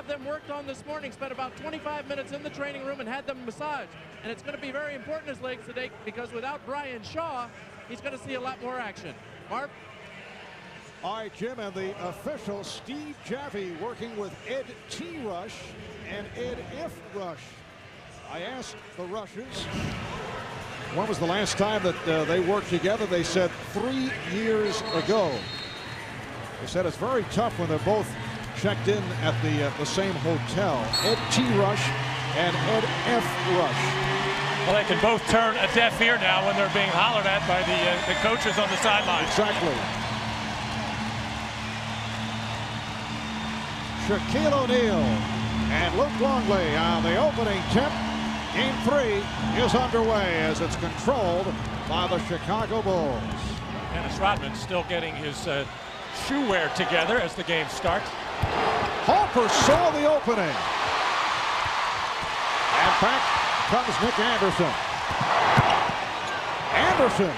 have them worked on this morning. Spent about 25 minutes in the training room and had them massaged. And it's going to be very important his legs today because without Brian Shaw, he's going to see a lot more action. Marv? All right, Jim, and the official Steve Jaffee working with Ed T. Rush and Ed F. Rush. I asked the Rushes, when was the last time that they worked together? They said 3 years ago. They said it's very tough when they're both checked in at the same hotel. Ed T. Rush and Ed F. Rush. Well, they can both turn a deaf ear now when they're being hollered at by the coaches on the sideline. Exactly. Shaquille O'Neal and Luke Longley on the opening tip. Game 3 is underway as it's controlled by the Chicago Bulls. Dennis Rodman still getting his shoe wear together as the game starts. Harper saw the opening. And back comes Nick Anderson. Anderson.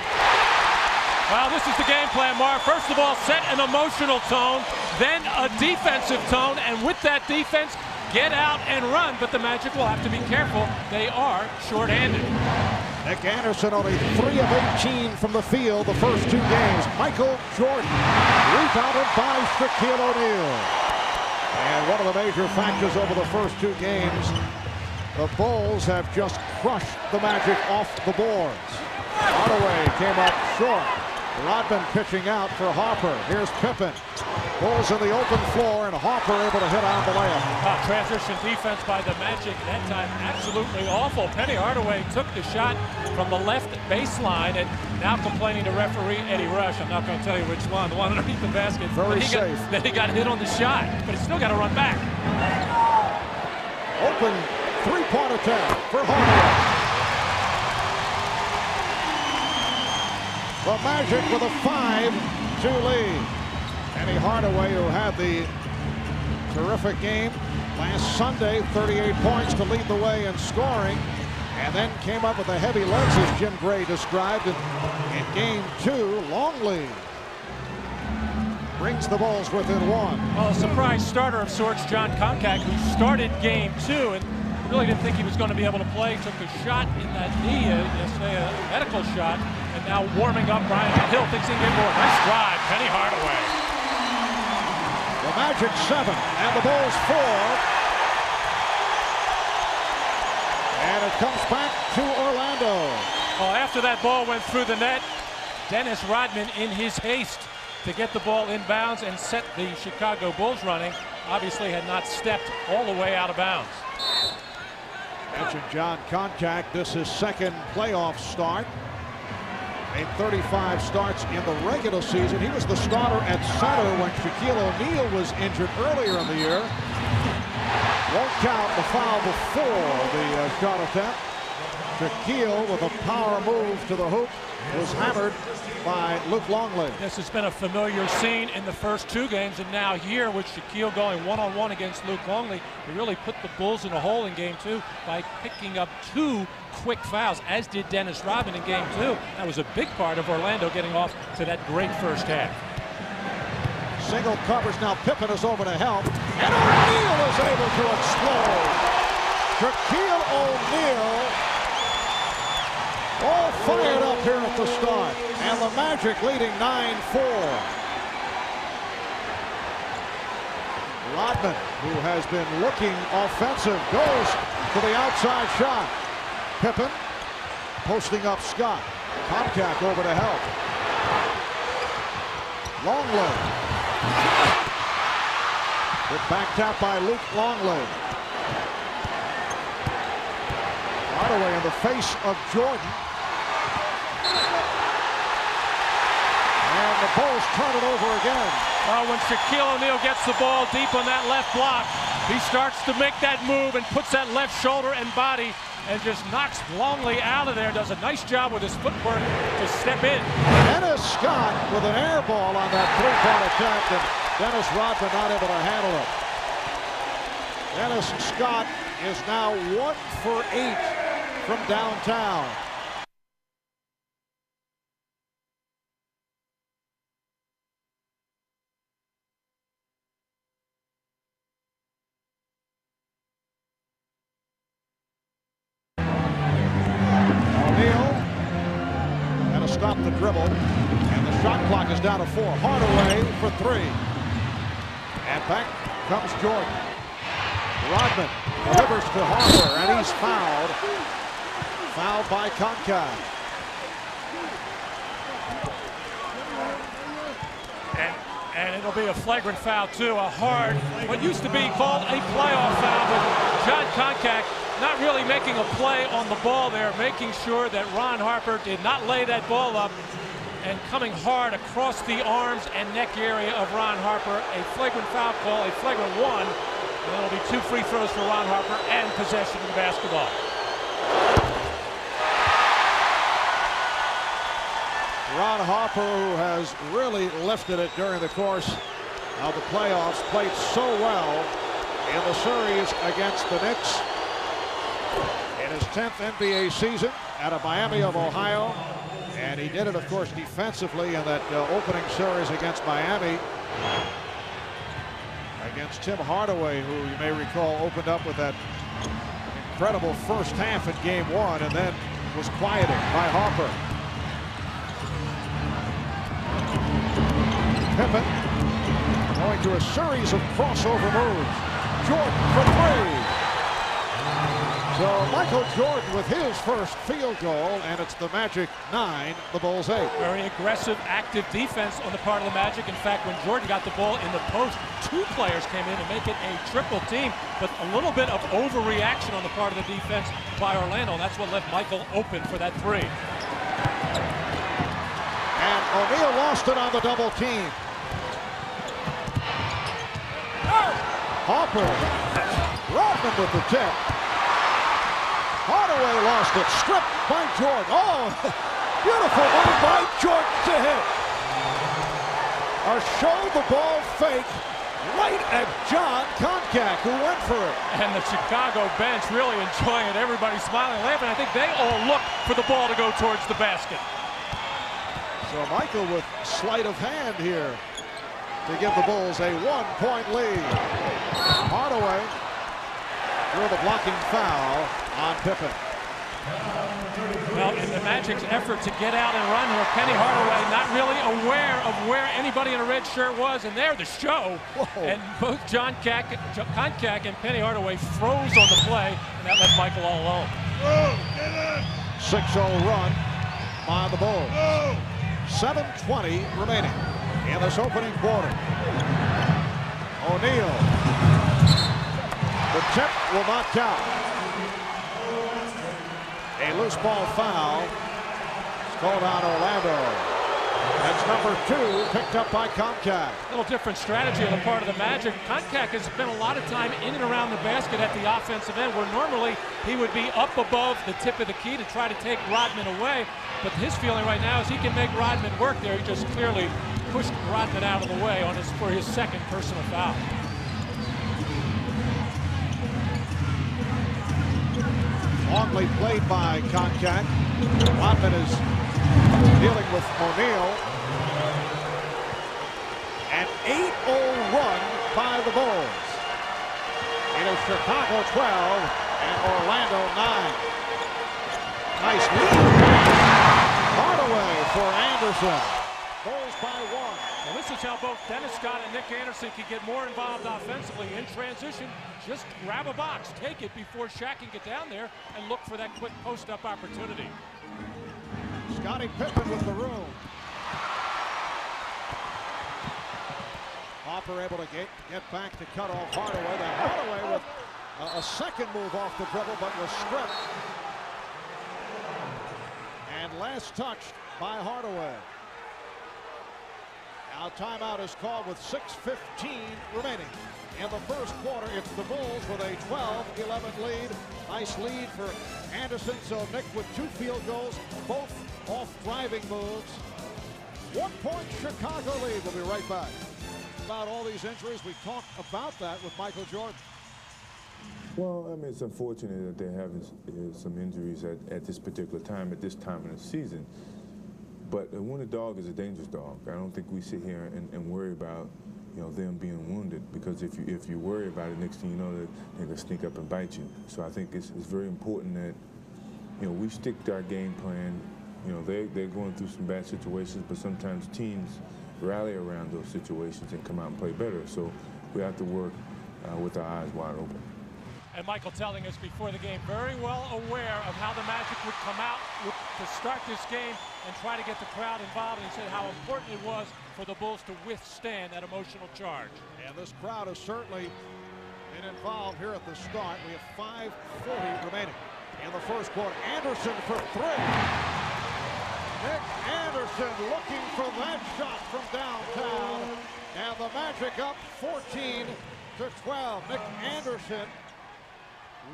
Well, this is the game plan, Marv. First of all, set an emotional tone, then a defensive tone, and with that defense, get out and run. But the Magic will have to be careful. They are short-handed. Nick Anderson only 3 of 18 from the field the first 2 games. Michael Jordan rebounded by Shaquille O'Neal. And one of the major factors over the first 2 games, the Bulls have just crushed the Magic off the boards. Hardaway came up short. Rodman pitching out for Harper. Here's Pippen. Bulls in the open floor, and Harper able to hit on the layup. Transition defense by the Magic that time absolutely awful. Penny Hardaway took the shot from the left baseline and now complaining to referee Eddie Rush. I'm not going to tell you which one. The one underneath the basket. Very safe. Then he got hit on the shot, but he's still got to run back. Open 3-point attack for Hardaway. The Magic with a 5-2 lead. Penny Hardaway, who had the terrific game last Sunday, 38 points to lead the way in scoring, and then came up with the heavy legs, as Jim Gray described. In game 2, Longley brings the Bulls within 1. Well, a surprise starter of sorts, John Koncak, who started game 2 and really didn't think he was going to be able to play. Took a shot in that knee yesterday, a medical shot, and now warming up. Brian Hill thinks he can get more. Nice drive, Penny Hardaway. The Magic 7 and the Bulls 4. And it comes back to Orlando. Well, after that ball went through the net, Dennis Rodman, in his haste to get the ball inbounds and set the Chicago Bulls running, obviously had not stepped all the way out of bounds. Mentioned John Koncak. This is second playoff start. Made 35 starts in the regular season. He was the starter at center when Shaquille O'Neal was injured earlier in the year. Won't count the foul before the shot attempt. Shaquille, with a power move to the hoop, was hammered by Luke Longley. This has been a familiar scene in the first 2 games, and now here with Shaquille going one-on-one against Luke Longley, he really put the Bulls in a hole in game 2 by picking up 2 quick fouls, as did Dennis Rodman in game 2. That was a big part of Orlando getting off to that great first half. Single covers now. Pippen is over to help, and O'Neal is able to explode. Shaquille O'Neal all fired up here at the start, and the Magic leading 9-4. Rodman, who has been looking offensive, goes to the outside shot. Pippen posting up Scott. Koncak over to help. Longley. Good back tap by Luke Longley. Hardaway in the face of Jordan. And the Bulls turn it over again. When Shaquille O'Neal gets the ball deep on that left block, he starts to make that move and puts that left shoulder and body and just knocks Longley out of there. Does a nice job with his footwork to step in. Dennis Scott with an air ball on that 3-point attack, and Dennis Rodman not able to handle it. Dennis Scott is now 1 for 8 from downtown. the dribble. And the shot clock is down to 4. Hardaway for 3. And back comes Jordan. Rodman delivers to Harper, and he's fouled. Fouled by Concacaf. And it'll be a flagrant foul, too. A hard, what used to be called a playoff foul, but John Concacaf not really making a play on the ball there, making sure that Ron Harper did not lay that ball up, and coming hard across the arms and neck area of Ron Harper. A flagrant foul call, a flagrant 1. And it'll be 2 free throws for Ron Harper and possession of the basketball. Ron Harper, who has really lifted it during the course of the playoffs, played so well in the series against the Knicks in his 10th NBA season out of Miami of Ohio. And he did it, of course, defensively in that opening series against Miami. Against Tim Hardaway, who you may recall opened up with that incredible first half in game 1 and then was quieted by Harper. Pippen going to a series of crossover moves. Jordan for 3. So Michael Jordan with his first field goal, and it's the Magic 9, the Bulls 8. Very aggressive, active defense on the part of the Magic. In fact, when Jordan got the ball in the post, 2 players came in to make it a triple team, but a little bit of overreaction on the part of the defense by Orlando. And that's what left Michael open for that 3. And O'Neal lost it on the double team. Harper, Rodman with the tip. Hardaway lost it, stripped by Jordan. Oh, beautiful move by Jordan to hit. A show the ball fake right at John Concacaf, who went for it. And the Chicago bench really enjoying it. Everybody smiling, laughing. I think they all look for the ball to go towards the basket. So Michael with sleight of hand here to give the Bulls a 1-point lead. Hardaway drew the blocking foul on Pippen. Well, in the Magic's effort to get out and run here, Penny Hardaway not really aware of where anybody in a red shirt was, and there the show. Whoa. And both John Concacaf and Penny Hardaway froze on the play, and that left Michael all alone. 6-0 run by the Bulls. 7:20 remaining in this opening quarter. O'Neal. The tip will not count. A loose ball foul. It's called on Orlando. That's number 2, picked up by Concacaf. A little different strategy on the part of the Magic. Concacaf has spent a lot of time in and around the basket at the offensive end, where normally he would be up above the tip of the key to try to take Rodman away. But his feeling right now is he can make Rodman work there. He just clearly pushed Rodman out of the way for his second personal foul. Longly played by Concacaf. Rodman is dealing with O'Neal. An 8-0 run by the Bulls. It is Chicago 12 and Orlando 9. Nice lead. Hardaway for Anderson. Bulls by 1. Well, this is how both Dennis Scott and Nick Anderson can get more involved offensively. In transition, just grab a box, take it before Shaq can get down there and look for that quick post-up opportunity. Scottie Pippen with the room. Harper able to get back to cut off Hardaway. Then Hardaway with a second move off the dribble, but was stripped. And last touched by Hardaway. Now timeout is called with 6:15 remaining. In the first quarter, it's the Bulls with a 12-11 lead. Nice lead for Anderson. So Nick with 2 field goals, both off driving moves. 1-point Chicago lead. We'll be right back. About all these injuries, we talked about that with Michael Jordan. Well, I mean, it's unfortunate that they have some injuries at this particular time, at this time in the season. But a wounded dog is a dangerous dog. I don't think we sit here and worry about, them being wounded, because if you worry about it, next thing you know, they're going to sneak up and bite you. So I think it's very important that, we stick to our game plan, You know, they're going through some bad situations, but sometimes teams rally around those situations and come out and play better. So we have to work with our eyes wide open. And Michael telling us before the game, very well aware of how the Magic would come out to start this game and try to get the crowd involved. And he said how important it was for the Bulls to withstand that emotional charge. And this crowd has certainly been involved here at the start. We have 5:40 remaining in the first quarter. Anderson for three. Nick Anderson looking for that shot from downtown. And the Magic up 14-12. Nick Anderson,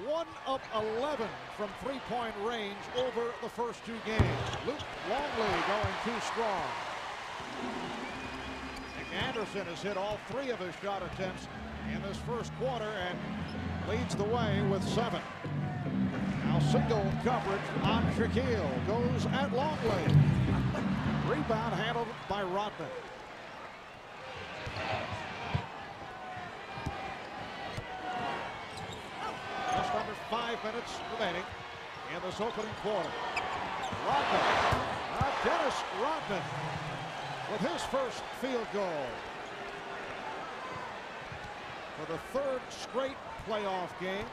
1 of 11 from three-point range over the first two games. Luke Longley going too strong. Nick Anderson has hit all 3 of his shot attempts in this first quarter and leads the way with 7. Now single coverage on Shaquille. Goes at Longley. Rebound handled by Rodman. Just under 5 minutes remaining in this opening quarter. Rodman. Dennis Rodman with his first field goal. For the 3rd straight playoff game.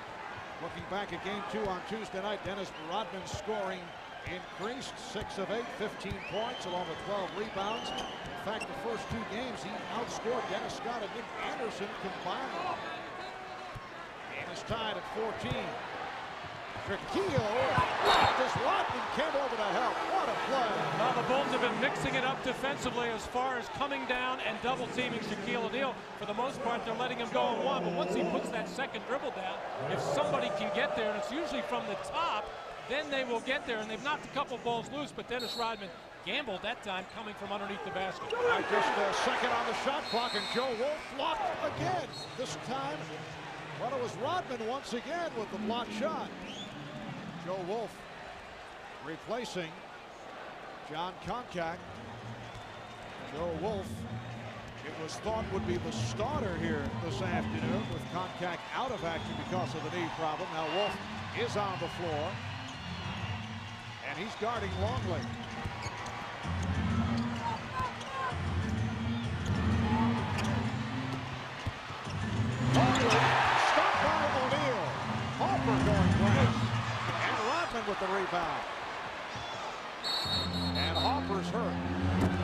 Looking back at game 2 on Tuesday night, Dennis Rodman's scoring increased. 6 of 8, 15 points along with 12 rebounds. In fact, the first 2 games he outscored Dennis Scott and Nick Anderson combined. Game is tied at 14. Shaquille, as Rodman came over to help. What a play. Well, the Bulls have been mixing it up defensively as far as coming down and double teaming Shaquille O'Neal. For the most part, they're letting him go on one, but once he puts that second dribble down, if somebody can get there, and it's usually from the top, then they will get there, and they've knocked a couple balls loose, but Dennis Rodman gambled that time coming from underneath the basket. Just a second on the shot clock, and Joe Wolf blocked again. This time, well, it was Rodman once again with the blocked shot. Joe Wolf replacing John Koncak. Joe Wolf, it was thought would be the starter here this afternoon with Koncak out of action because of the knee problem. Now Wolf is on the floor, and he's guarding Longley. Stopped by O'Neal. Harper going right. With the rebound. And Harper's hurt.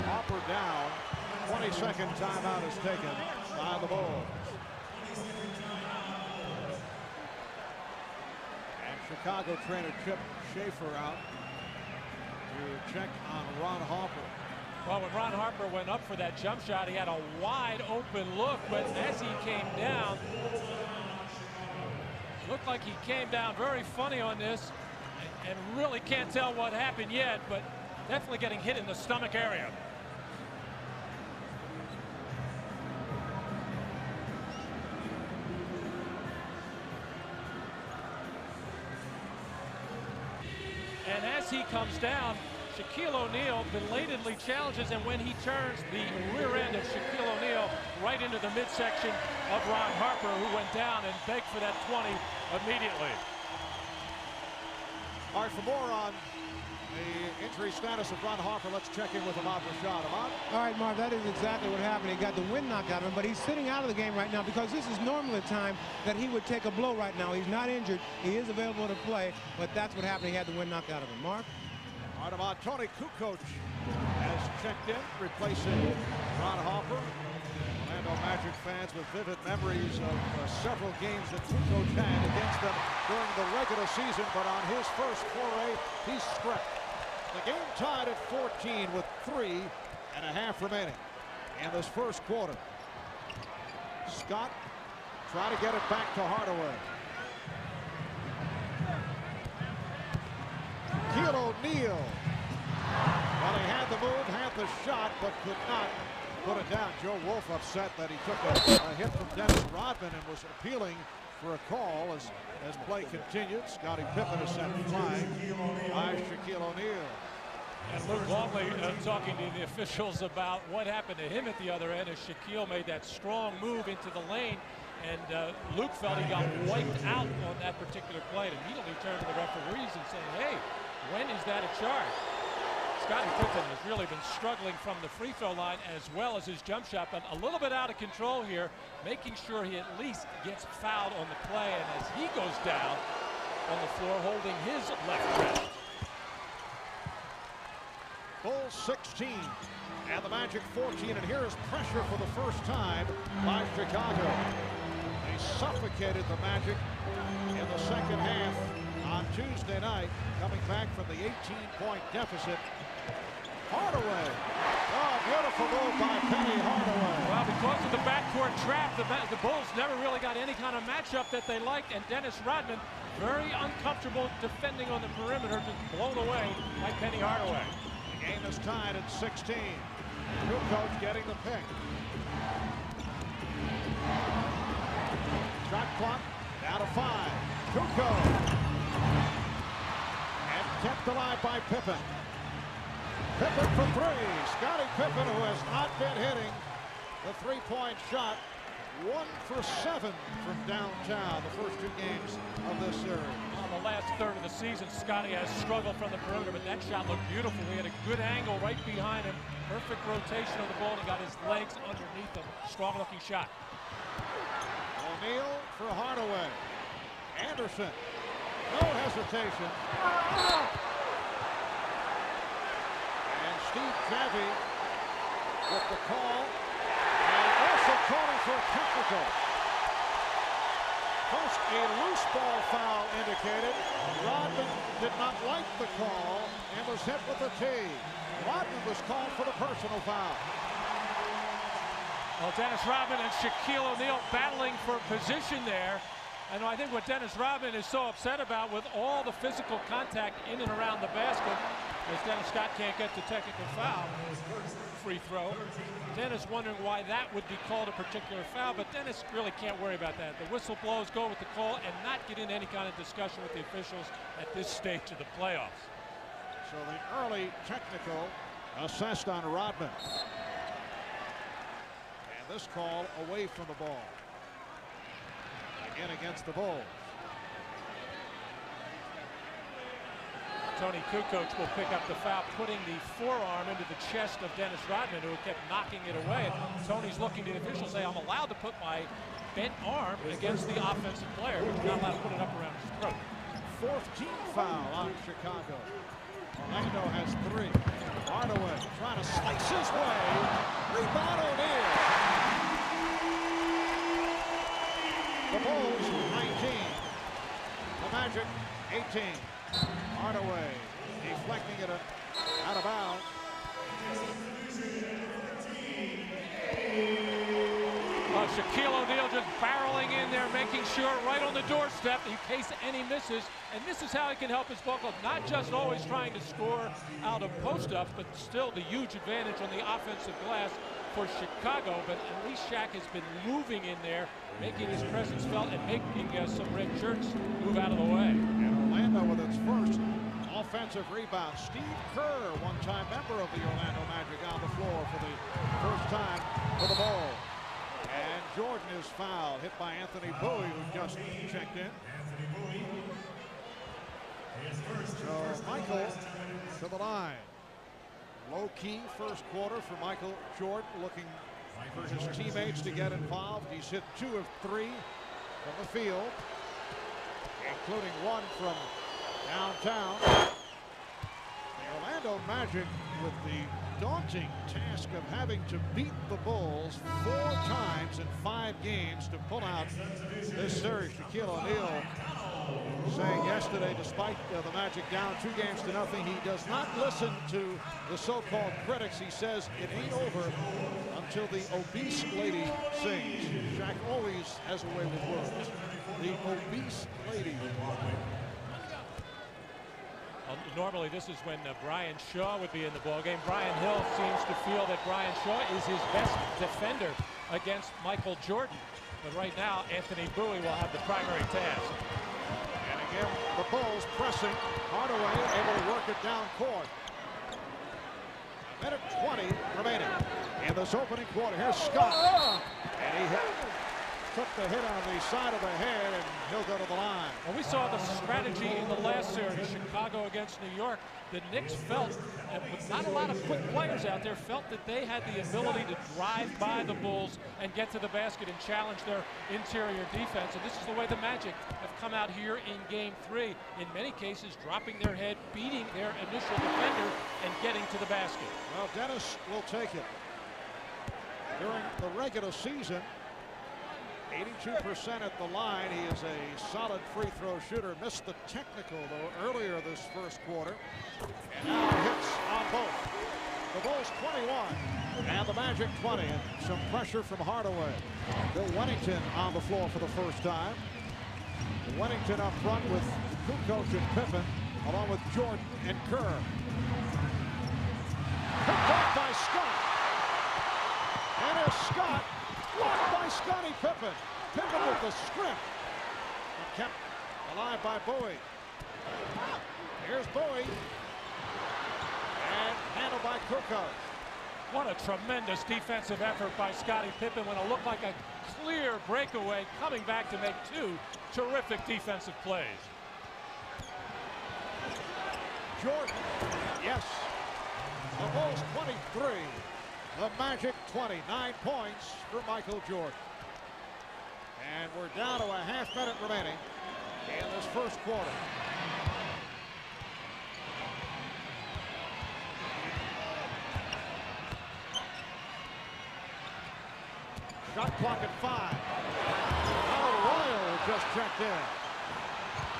Harper down. 22nd timeout is taken by the Bulls. And Chicago trainer Chip Schaefer out to check on Ron Harper. Well, when Ron Harper went up for that jump shot, he had a wide open look, but as he came down, looked like he came down very funny on this. And really can't tell what happened yet, but definitely getting hit in the stomach area. And as he comes down, Shaquille O'Neal belatedly challenges, and when he turns, the rear end of Shaquille O'Neal right into the midsection of Ron Harper, who went down and begged for that 20 immediately. All right, for more on the injury status of Ron Harper, let's check in with Ahmad Rashad. Ahmad? All right, Marv, that is exactly what happened. He got the wind knocked out of him, but he's sitting out of the game right now because this is normally the time that he would take a blow right now. He's not injured. He is available to play, but that's what happened. He had the wind knocked out of him. Mark? All right, Ahmad, Tony Kukoc has checked in, replacing Ron Harper. Orlando Magic fans with vivid memories of several games that Kukoc had against them during the regular season, but on his first foray, he struck. The game tied at 14 with 3.5 remaining in this first quarter. Scott trying to get it back to Hardaway. Shaquille O'Neal. Well, he had the move, had the shot, but could not put it down. Joe Wolf upset that he took a hit from Dennis Rodman and was appealing for a call as play continued. Scottie Pippen is sent flying by Shaquille O'Neal. And Luke Longley talking to the officials about what happened to him at the other end as Shaquille made that strong move into the lane. And Luke felt he got wiped out on that particular play and immediately turned to the referees and said, hey, when is that a charge? Scottie Pippen has really been struggling from the free throw line as well as his jump shot, but a little bit out of control here, making sure he at least gets fouled on the play, and as he goes down on the floor holding his left wrist. Bulls 16 and the Magic 14, and here is pressure for the first time by Chicago. They suffocated the Magic in the second half on Tuesday night, coming back from the 18-point deficit. Hardaway. Oh, beautiful move by Penny Hardaway. Well, because of the backcourt trap, the Bulls never really got any kind of matchup that they liked, and Dennis Rodman very uncomfortable defending on the perimeter, just blown away by Penny Hardaway. The game is tied at 16. Kukoc getting the pick. Shot clock down to 5. Kukoc. And kept alive by Pippen. Pippen for 3. Scottie Pippen, who has not been hitting the three-point shot. 1 for 7 from downtown the first 2 games of this series. On the last third of the season, Scottie has struggled from the perimeter, but that shot looked beautiful. He had a good angle right behind him. Perfect rotation of the ball. He got his legs underneath him. Strong-looking shot. O'Neal for Hardaway. Anderson. No hesitation. And Steve Javie with the call. And also calling for a technical. First, a loose ball foul indicated. Rodman did not like the call and was hit with a tee. Rodman was called for the personal foul. Well, Dennis Rodman and Shaquille O'Neal battling for position there. And I think what Dennis Rodman is so upset about with all the physical contact in and around the basket is Dennis Scott can't get the technical foul. Free throw. Dennis wondering why that would be called a particular foul, but Dennis really can't worry about that. The whistle blows, go with the call, and not get in any kind of discussion with the officials at this stage of the playoffs. So the early technical assessed on Rodman. And this call away from the ball. Again against the Bulls. Tony Kukoc will pick up the foul, putting the forearm into the chest of Dennis Rodman, who kept knocking it away. And Tony's looking to the officials, say, I'm allowed to put my bent arm against the offensive player, but you're not allowed to put it up around his throat. 4th team foul on Chicago. Orlando has 3. Hardaway trying to slice his way. Rebound O'Neal. The Bulls 19. The Magic 18. Hardaway deflecting it out of bounds. Shaquille O'Neal just barreling in there, making sure right on the doorstep in case any misses. And this is how he can help his ball club. Not just always trying to score out of post-ups, but still the huge advantage on the offensive glass for Chicago. But at least Shaq has been moving in there, making his presence felt and making some red shirts move out of the way. And Orlando with its first offensive rebound. Steve Kerr, one-time member of the Orlando Magic, on the floor for the first time for the ball. And Jordan is fouled, hit by Anthony Bowie, who just checked in. So Michael to the line. Low-key first quarter for Michael Jordan, looking for his teammates to get involved. He's hit 2 of 3 from the field, including 1 from downtown. The Orlando Magic with the daunting task of having to beat the Bulls 4 times in 5 games to pull out this series. Shaquille O'Neal saying yesterday, despite the Magic down 2-0, he does not listen to the so-called critics. He says it ain't over until the obese lady sings. Shaq always has a way with words. The obese lady. Normally this is when Brian Shaw would be in the ballgame. Brian Hill seems to feel that Brian Shaw is his best defender against Michael Jordan. But right now, Anthony Bowie will have the primary task. And again, the Bulls pressing. Hardaway able to work it down court. 1:20 remaining in this opening quarter. Here's Scott. And he hit. took the hit on the side of the head, and he'll go to the line. Well, we saw the strategy in the last series, Chicago against New York. The Knicks felt, with not a lot of quick players out there, felt that they had the ability to drive by the Bulls and get to the basket and challenge their interior defense. And this is the way the Magic have come out here in Game 3. In many cases, dropping their head, beating their initial defender, and getting to the basket. Well, Dennis will take it. During the regular season, 82% at the line. He is a solid free throw shooter. Missed the technical, though, earlier this first quarter. And now hits on both. The Bulls 21 and the Magic 20. And some pressure from Hardaway. Bill Wennington on the floor for the first time. Wennington up front with Kukoc and Pippen, along with Jordan and Kerr. Picked up by Scott. And it's Scott. Blocked by Scottie Pippen. Pippen with the strip. And kept alive by Bowie. Here's Bowie. And handled by Kukoc. What a tremendous defensive effort by Scottie Pippen when it looked like a clear breakaway, coming back to make two terrific defensive plays. Jordan. Yes. The Bulls 23. The Magic 20, 9 points for Michael Jordan. And we're down to a half-minute remaining in this first quarter. Shot clock at 5. Royal just checked in.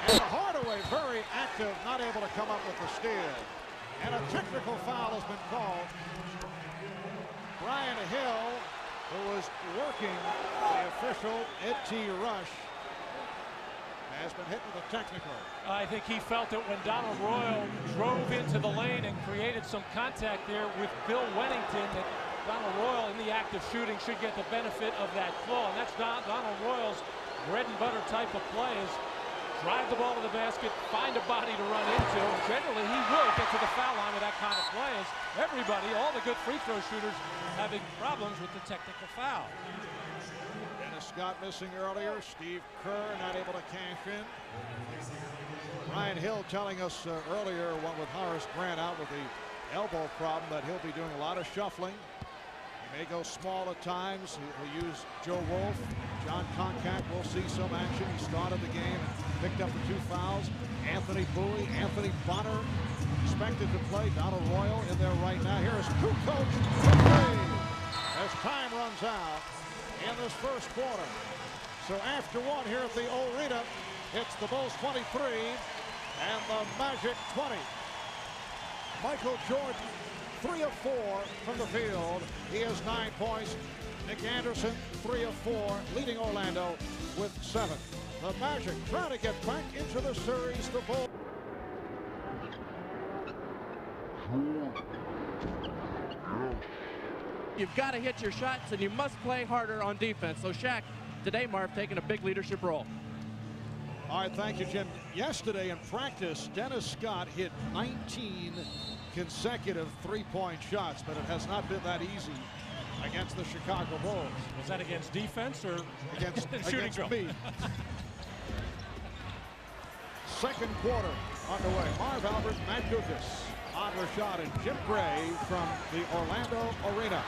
And Hardaway very active, not able to come up with the steal. And a technical foul has been called. Brian Hill, who was working the official, Ed T. Rush, has been hit with a technical. I think he felt it when Donald Royal drove into the lane and created some contact there with Bill Wennington, that Donald Royal, in the act of shooting, should get the benefit of that call. And that's Donald Royal's bread and butter type of play, is drive the ball to the basket, find a body to run into, and generally he will get to the foul line with that kind of play, as everybody, all the good free throw shooters, having problems with the technical foul. Dennis Scott missing earlier. Steve Kerr not able to cash in. Ryan Hill telling us earlier, one with Horace Grant out with the elbow problem, that he'll be doing a lot of shuffling. He may go small at times. He'll use Joe Wolf. John Concat will see some action. He started the game and picked up the 2 fouls. Anthony Bowie, Anthony Bonner expected to play. Donald Royal in there right now. Here is Kukoc as time runs out in this first quarter. So after one here at the Arena, it's the Bulls 23 and the Magic 20. Michael Jordan, 3 of 4 from the field. He has 9 points. Nick Anderson, 3 of 4, leading Orlando with 7. The Magic trying to get back into the series. The Bulls. You've got to hit your shots, and you must play harder on defense. So Shaq, today, Marv, taking a big leadership role. All right, thank you, Jim. Yesterday in practice, Dennis Scott hit 19 consecutive three-point shots, but it has not been that easy against the Chicago Bulls. Was that against defense or against shooting drill? Me? Second quarter underway. Marv Albert, Matt Dukas, on Rashad, and Jim Gray from the Orlando Arena.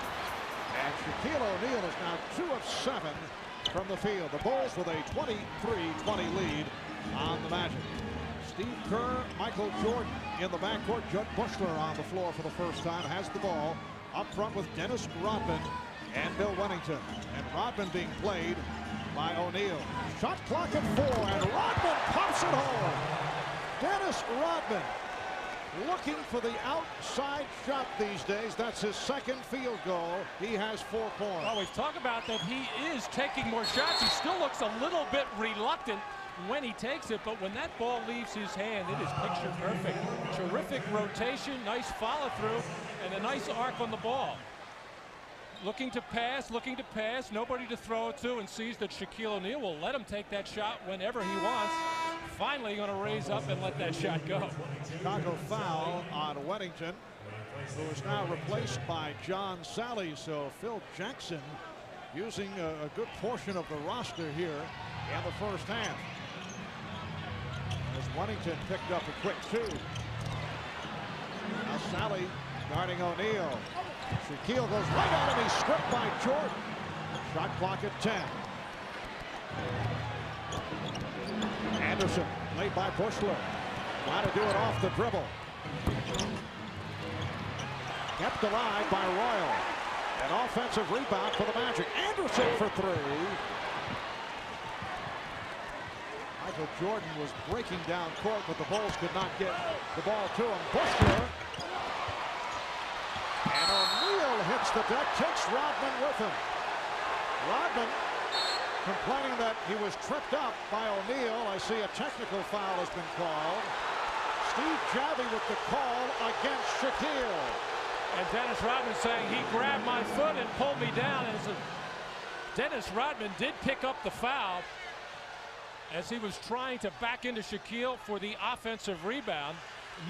And Shaquille O'Neal is now 2 of 7 from the field. The Bulls with a 23-20 lead on the Magic. Steve Kerr, Michael Jordan in the backcourt. Judd Bushler on the floor for the first time, has the ball up front with Dennis Rodman and Bill Wennington. And Rodman being played by O'Neal. Shot clock at 4, and Rodman pumps it home. Dennis Rodman looking for the outside shot these days. That's his second field goal. He has 4 points. Well, we've talked about that he is taking more shots. He still looks a little bit reluctant when he takes it, but when that ball leaves his hand, it is picture perfect. Terrific rotation, nice follow through, and a nice arc on the ball. Looking to pass, nobody to throw it to, and sees that Shaquille O'Neal will let him take that shot whenever he wants. Finally going to raise up and let that shot go. Chicago foul on Wennington, who is now replaced by John Sally. So Phil Jackson using a good portion of the roster here in the first half. As Wennington picked up a quick 2. Now Sally guarding O'Neal. Shaquille goes right at him. He's stripped by Jordan. Shot clock at 10. Anderson laid by Bushler. Trying to do it off the dribble. Kept alive by Royal. An offensive rebound for the Magic. Anderson for 3. Michael Jordan was breaking down court, but the Bulls could not get the ball to him. Bushler. And O'Neal hits the deck, takes Rodman with him. Rodman complaining that he was tripped up by O'Neal. I see a technical foul has been called. Steve Javie with the call against Shaquille. And Dennis Rodman saying he grabbed my foot and pulled me down. And Dennis Rodman did pick up the foul as he was trying to back into Shaquille for the offensive rebound.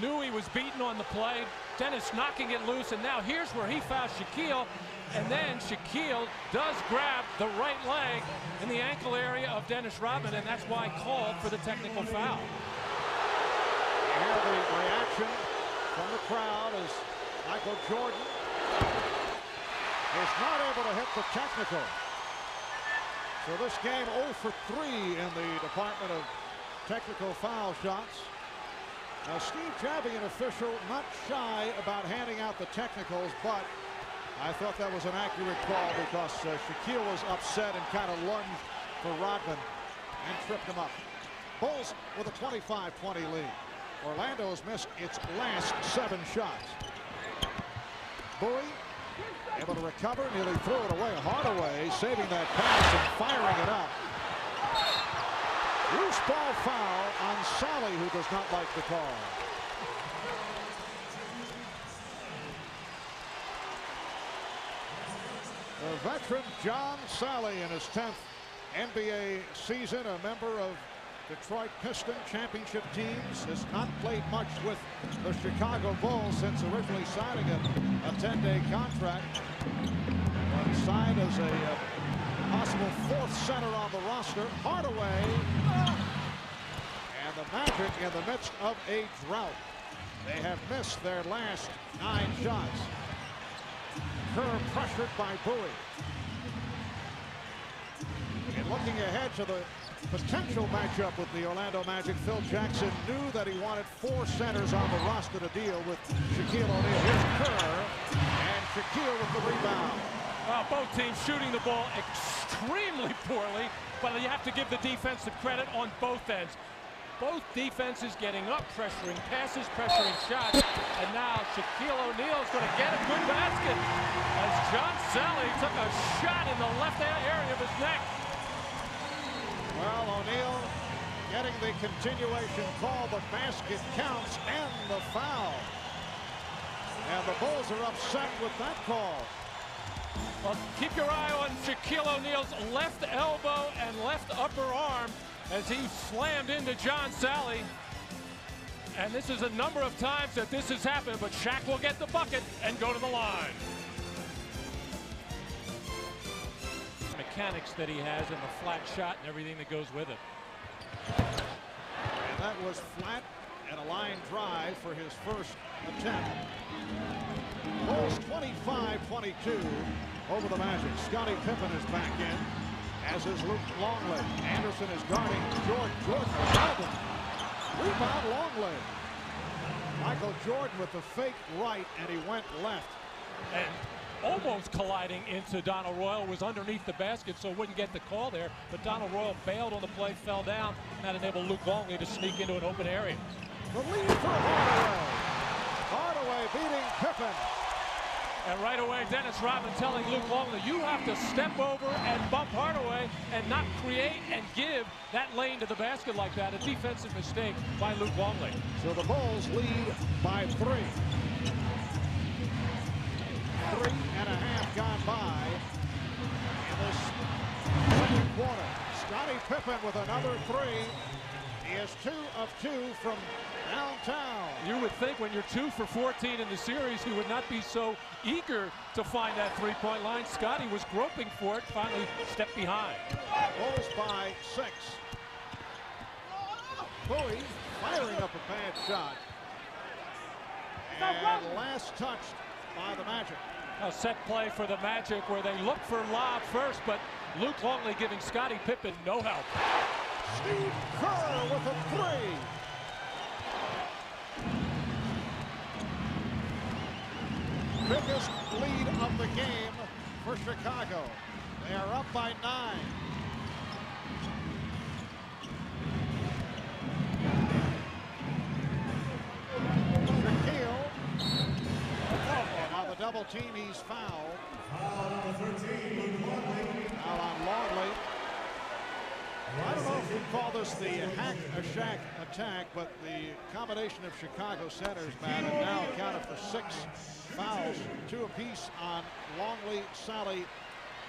Knew he was beaten on the play. Dennis knocking it loose, and now here's where he fouls Shaquille. And then Shaquille does grab the right leg in the ankle area of Dennis Rodman, and that's why called for the technical foul. You hear the reaction from the crowd as Michael Jordan is not able to hit the technical. So this game 0 for 3 in the department of technical foul shots. Now Steve Javie, an official, not shy about handing out the technicals, but I thought that was an accurate call because Shaquille was upset and kind of lunged for Rodman and tripped him up. Bulls with a 25-20 lead. Orlando has missed its last 7 shots. Bowie able to recover, nearly threw it away. Hardaway saving that pass and firing it up. Loose ball foul on Sally, who does not like the call. The veteran John Sally in his 10th NBA season, a member of Detroit Piston championship teams, has not played much with the Chicago Bulls since originally signing a 10-day contract. But signed as a possible 4th center on the roster. Hardaway and the Magic in the midst of a drought. They have missed their last 9 shots. Kerr pressured by Bowie. And looking ahead to the potential matchup with the Orlando Magic, Phil Jackson knew that he wanted 4 centers on the roster to deal with Shaquille O'Neal. Here's Kerr, and Shaquille with the rebound. Well, both teams shooting the ball extremely poorly, but you have to give the defensive credit on both ends. Both defenses getting up, pressuring passes, pressuring shots, and now Shaquille O'Neal is going to get a good basket as John Sally took a shot in the left area of his neck. Well, O'Neal getting the continuation call. The basket counts and the foul. And the Bulls are upset with that call. Well, keep your eye on Shaquille O'Neal's left elbow and left upper arm as he slammed into John Sally. And this is a number of times that this has happened, but Shaq will get the bucket and go to the line. Mechanics that he has and the flat shot and everything that goes with it. And that was flat and a line drive for his first attempt. Bulls 25-22 over the Magic. Scottie Pippen is back in, as is Luke Longley. Anderson is guarding Jordan. Rebound Longley. Michael Jordan with the fake right, and he went left. And almost colliding into Donald Royal, was underneath the basket, so wouldn't get the call there. But Donald Royal bailed on the play, fell down, and that enabled Luke Longley to sneak into an open area. The lead for Hardaway. Hardaway beating Pippen. And right away, Dennis Rodman telling Luke Longley, you have to step over and bump Hardaway and not create and give that lane to the basket like that. A defensive mistake by Luke Longley. So the Bulls lead by 3. 3.5 gone by in this second quarter. Scottie Pippen with another 3. He is 2 of 2 from downtown. You would think when you're 2 for 14 in the series, you would not be so eager to find that three-point line. Scotty was groping for it, finally stepped behind. Bulls by 6. Bowie firing up a bad shot. And last touched by the Magic. A set play for the Magic where they look for lob first, but Luke Longley giving Scottie Pippen no help. Steve Kerr with a 3. Biggest lead of the game for Chicago. They are up by 9. Shaquille. Now the double team, he's fouled. Foul on Longley. I don't know if we call this the hack-a-shack attack, but the combination of Chicago centers, Matt, have now accounted for 6 fouls, 2 apiece on Longley, Sally,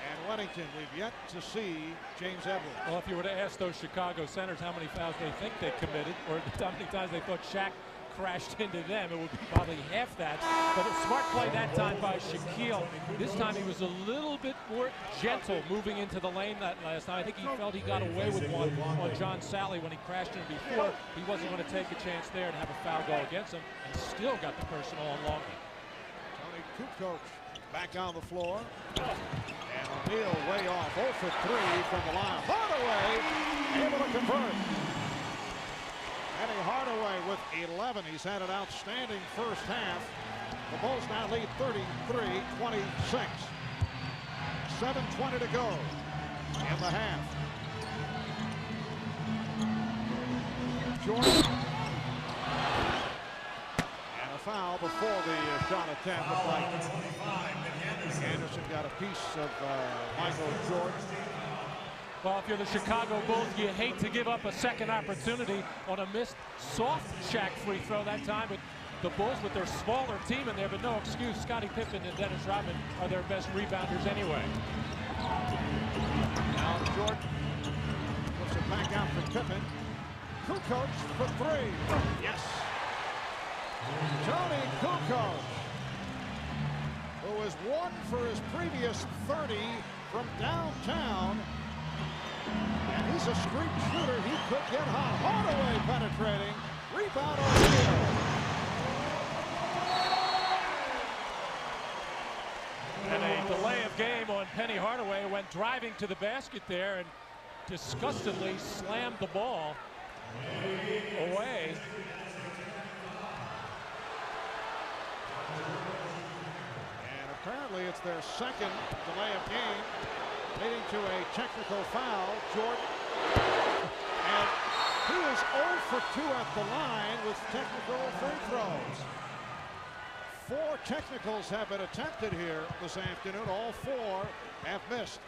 and Wennington. We've yet to see James Edwards. Well, if you were to ask those Chicago centers how many fouls they think they committed, or how many times they thought Shaq crashed into them, it would be probably half that. But a smart play that time by Shaquille. This time he was a little bit more gentle moving into the lane that last time. I think he felt he got away with one on John Sally when he crashed in before. He wasn't going to take a chance there and have a foul go against him, and still got the personal on Longley. Tony Kukoc back on the floor. And O'Neal way off, 0 for 3 from the line. Hardaway able to convert. Penny Hardaway with 11. He's had an outstanding first half. The Bulls now lead 33-26. 7:20 to go in the half. Jordan. And a foul before the shot attempt. Looked like Anderson got a piece of Michael Jordan. Well, if you're the Chicago Bulls, you hate to give up a second opportunity on a missed soft Shaq free throw that time. But the Bulls with their smaller team in there, but no excuse. Scottie Pippen and Dennis Rodman are their best rebounders anyway. Now Jordan puts it back out for Pippen. Kukoc for 3. Yes. Tony Kukoc, who has 1 for his previous 30 from downtown. And he's a street shooter. He could get hot. Hardaway penetrating. Rebound O'Neal. And a delay of game on Penny Hardaway, went driving to the basket there and disgustingly slammed the ball away. And apparently it's their second delay of game, leading to a technical foul. Jordan. And he is 0 for 2 at the line with technical free throws. 4 technicals have been attempted here this afternoon. All 4 have missed.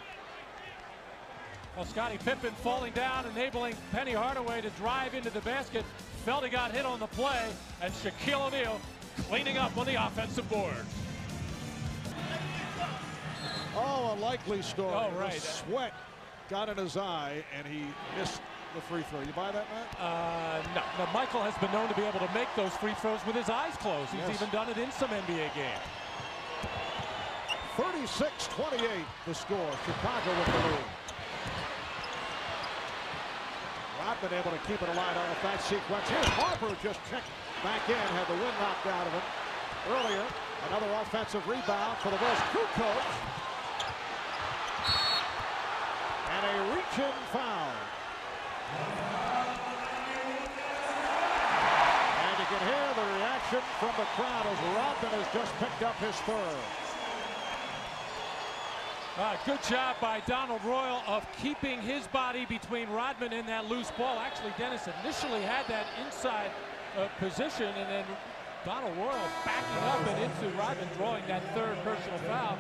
Well, Scottie Pippen falling down, enabling Penny Hardaway to drive into the basket. Felt he got hit on the play, and Shaquille O'Neal cleaning up on the offensive board. Oh, a likely story. Oh, right. The sweat got in his eye, and he missed the free throw. You buy that, Matt? No. Now, Michael has been known to be able to make those free throws with his eyes closed. He's Yes. even done it in some NBA games. 36-28 the score. Chicago with the lead. Rodman able to keep it alive out of that sequence. Here's Harper just checked back in, had the wind knocked out of him earlier. Another offensive rebound for the Bulls. Kukoc. And a reach-in foul. And you can hear the reaction from the crowd as Rodman has just picked up his 3rd. Good job by Donald Royal of keeping his body between Rodman and that loose ball. Actually, Dennis initially had that inside position, and then Donald Royal backing up and into Rodman, drawing that 3rd personal foul.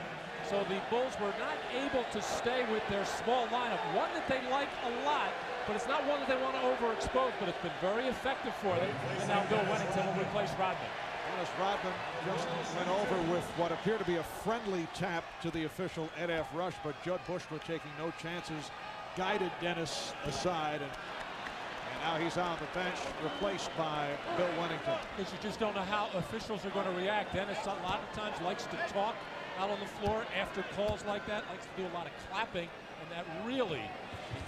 So the Bulls were not able to stay with their small lineup, one that they like a lot, but it's not one that they want to overexpose, but it's been very effective for them. And now Bill Wennington will replace Rodman. Dennis Rodman just went over with what appeared to be a friendly tap to the official Ed F. Rush, but Judd Bushler, taking no chances, guided Dennis aside. And And now he's on the bench, replaced by Bill Wennington. Because you just don't know how officials are going to react. Dennis a lot of times likes to talk out on the floor after calls like that, likes to do a lot of clapping, and that really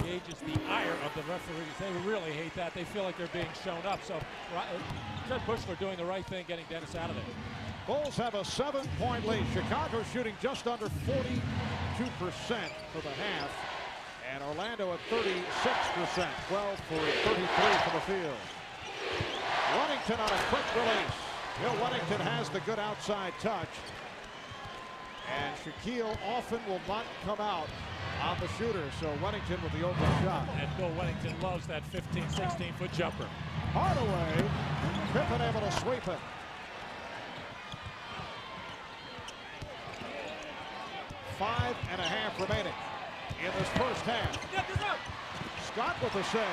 engages the ire of the referees. They really hate that. They feel like they're being shown up. So Jud Buechler doing the right thing, getting Dennis out of there. Bulls have a 7-point lead. Chicago shooting just under 42% for the half. And Orlando at 36%, 12 for 33 from the field. Wennington on a quick release. Bill Wennington has the good outside touch. And Shaquille often will not come out on the shooter, so Wennington with the open shot. And Bill Wennington loves that 15, 16-foot jumper. Hardaway, Pippen able to sweep it. Five and a half remaining in this first half. Scott with the save.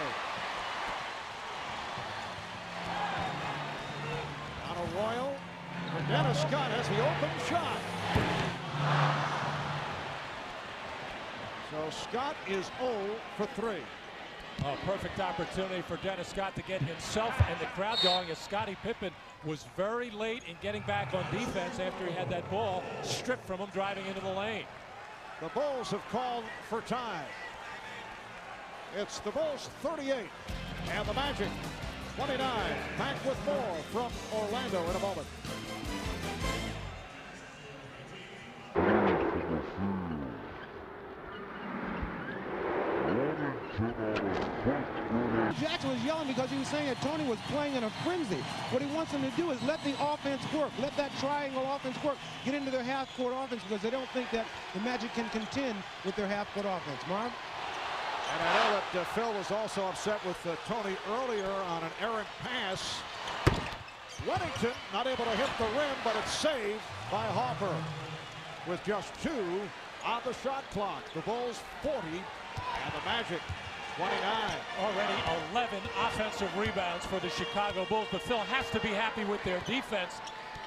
Donald Royal. And Dennis Scott has the open shot. So Scott is 0 for 3. A perfect opportunity for Dennis Scott to get himself and the crowd going, as Scottie Pippen was very late in getting back on defense after he had that ball stripped from him driving into the lane. The Bulls have called for time. It's the Bulls 38 and the Magic 29. Back with more from Orlando in a moment. Jackson was yelling because he was saying that Tony was playing in a frenzy. What he wants them to do is let the offense work. Let that triangle offense work. Get into their half-court offense, because they don't think that the Magic can contend with their half-court offense. Marv? And I know that Phil was also upset with Tony earlier on an errant pass. Wennington not able to hit the rim, but it's saved by Hopper with just 2 on the shot clock. The Bulls 40 and the Magic 29. Already 11 offensive rebounds for the Chicago Bulls, but Phil has to be happy with their defense,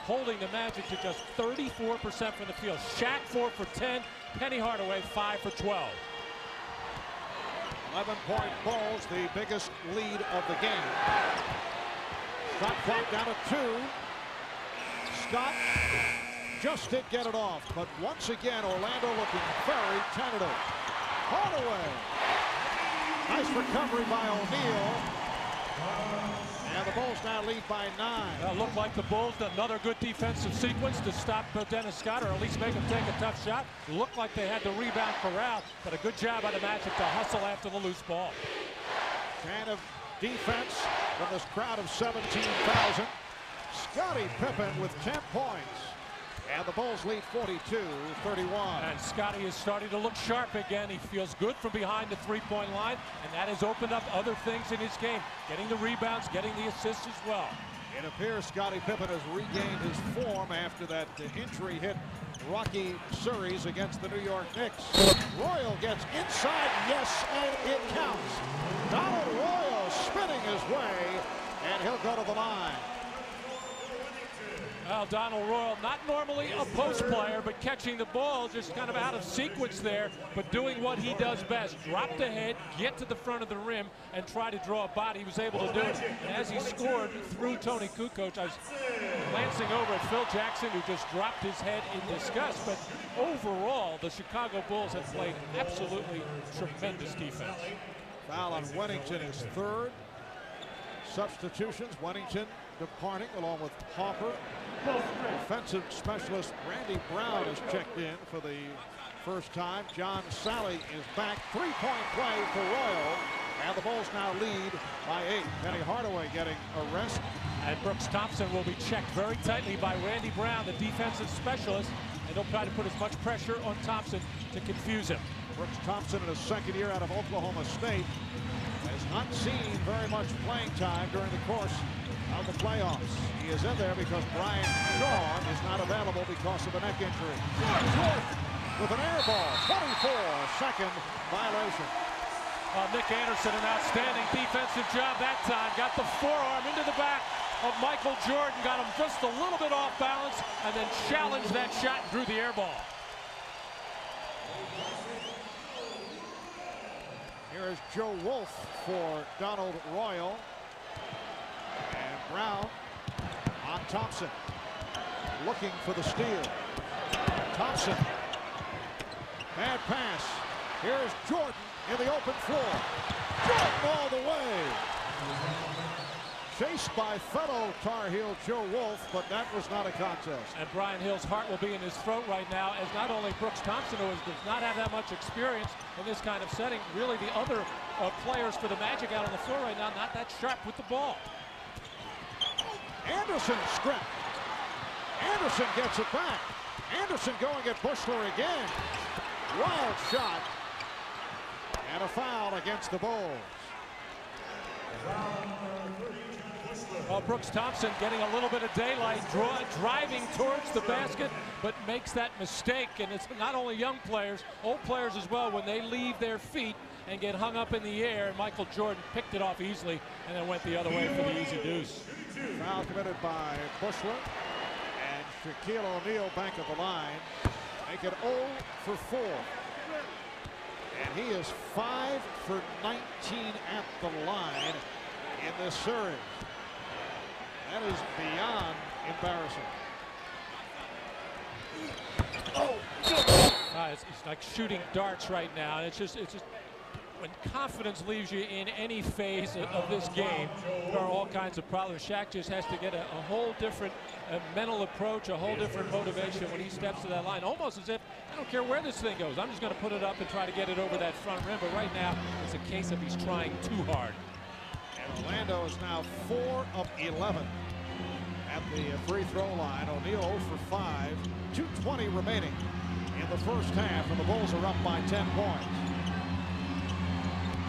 holding the Magic to just 34% from the field. Shaq 4 for 10, Penny Hardaway 5 for 12. 11-point Bulls, the biggest lead of the game. Shot clock down to 2. Scott just did get it off, but once again Orlando looking very tentative. Hardaway. Nice recovery by O'Neal. And the Bulls now lead by 9. It looked like the Bulls did another good defensive sequence to stop Dennis Scott, or at least make him take a tough shot. It looked like they had the rebound corralled, but a good job by the Magic to hustle after the loose ball. Kind of defense from this crowd of 17,000. Scottie Pippen with 10 points. And the Bulls lead 42-31. And Scottie is starting to look sharp again. He feels good from behind the three-point line, and that has opened up other things in his game. Getting the rebounds, getting the assists as well. It appears Scottie Pippen has regained his form after that injury hit rocky series against the New York Knicks. Royal gets inside, yes, and it counts. Donald Royal spinning his way, and he'll go to the line. Well, Donald Royal, not normally a post player, but catching the ball just kind of out of sequence there, but doing what he does best. Drop the head, get to the front of the rim, and try to draw a body. He was able to do it. And as he scored through Tony Kukoc, I was glancing over at Phil Jackson, who just dropped his head in disgust. But overall, the Chicago Bulls have played absolutely tremendous defense. Foul on Wennington is 3rd. Substitutions, Wennington departing along with Hopper. Defensive specialist Randy Brown has checked in for the first time. John Sally is back. 3-point play for Royal. And the Bulls now lead by 8. Penny Hardaway getting a rest. And Brooks Thompson will be checked very tightly by Randy Brown, the defensive specialist. And they'll try to put as much pressure on Thompson to confuse him. Brooks Thompson in his 2nd year out of Oklahoma State has not seen very much playing time during the course of the playoffs. He is in there because Brian Shaw is not available because of a neck injury. George with an air ball, 24-second violation. Nick Anderson, an outstanding defensive job that time. Got the forearm into the back of Michael Jordan, got him just a little bit off balance, and then challenged that shot and drew the air ball. Here is Joe Wolf for Donald Royal. And Brown on Thompson. Looking for the steal. Thompson. Bad pass. Here's Jordan in the open floor. Jordan all the way. Chased by fellow Tar Heel Joe Wolf, but that was not a contest. And Brian Hill's heart will be in his throat right now, as not only Brooks Thompson, who does not have that much experience in this kind of setting, really the other players for the Magic out on the floor right now, not that sharp with the ball. Anderson scrap. Anderson gets it back. Anderson going at Buechler again. Wild shot. And a foul against the Bulls. Well, Brooks Thompson getting a little bit of daylight, driving towards the basket, but makes that mistake. And it's not only young players, old players as well, when they leave their feet and get hung up in the air. Michael Jordan picked it off easily and then went the other way for the easy deuce. Foul committed by Buechler. And Shaquille O'Neal back at the line. Make it 0 for 4. And he is 5 for 19 at the line in this series. That is beyond embarrassing. It's like shooting darts right now. And it's just when confidence leaves you in any phase of this game, there are all kinds of problems. Shaq just has to get a whole different mental approach, a whole different motivation when he steps to that line. Almost as if, I don't care where this thing goes, I'm just going to put it up and try to get it over that front rim. But right now, it's a case of he's trying too hard. And Orlando is now 4 of 11 at the free throw line. O'Neal 0 for 5. 2:20 remaining in the first half, and the Bulls are up by 10 points.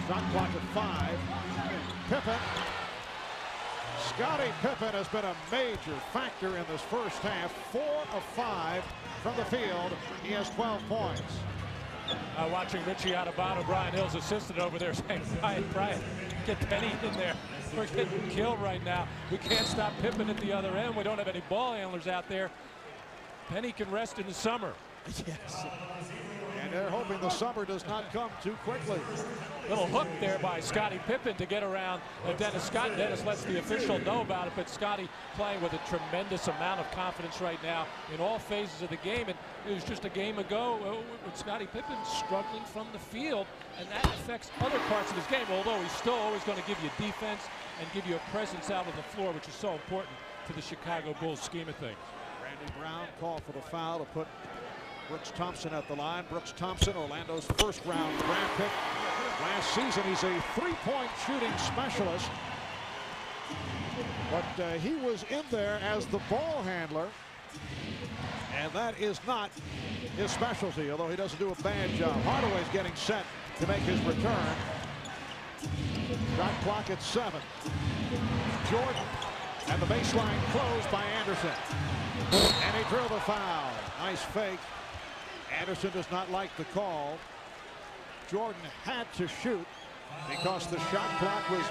Shot clock at 5. Pippen. Scottie Pippen has been a major factor in this first half. 4 of 5 from the field. He has 12 points. Watching Richie Adubato, Brian Hill's assistant over there, saying, Brian, get Penny in there. We're getting killed right now. We can't stop Pippen at the other end. We don't have any ball handlers out there. Penny can rest in the summer. Yes. And they're hoping the summer does not come too quickly. Little hook there by Scottie Pippen to get around Dennis Scott. Dennis lets the official know about it, but Scottie playing with a tremendous amount of confidence right now in all phases of the game. And it was just a game ago with Scottie Pippen struggling from the field, and that affects other parts of his game, although he's still always going to give you defense and give you a presence out on the floor, which is so important to the Chicago Bulls scheme of things. Randy Brown called for the foul to put Brooks Thompson at the line. Brooks Thompson, Orlando's first-round draft pick. Last season, he's a three-point shooting specialist. But he was in there as the ball handler. And that is not his specialty, although he doesn't do a bad job. Hardaway's getting set to make his return. Shot clock at 7. Jordan, and the baseline closed by Anderson. And he drew the foul. Nice fake. Anderson does not like the call. Jordan had to shoot because the shot clock was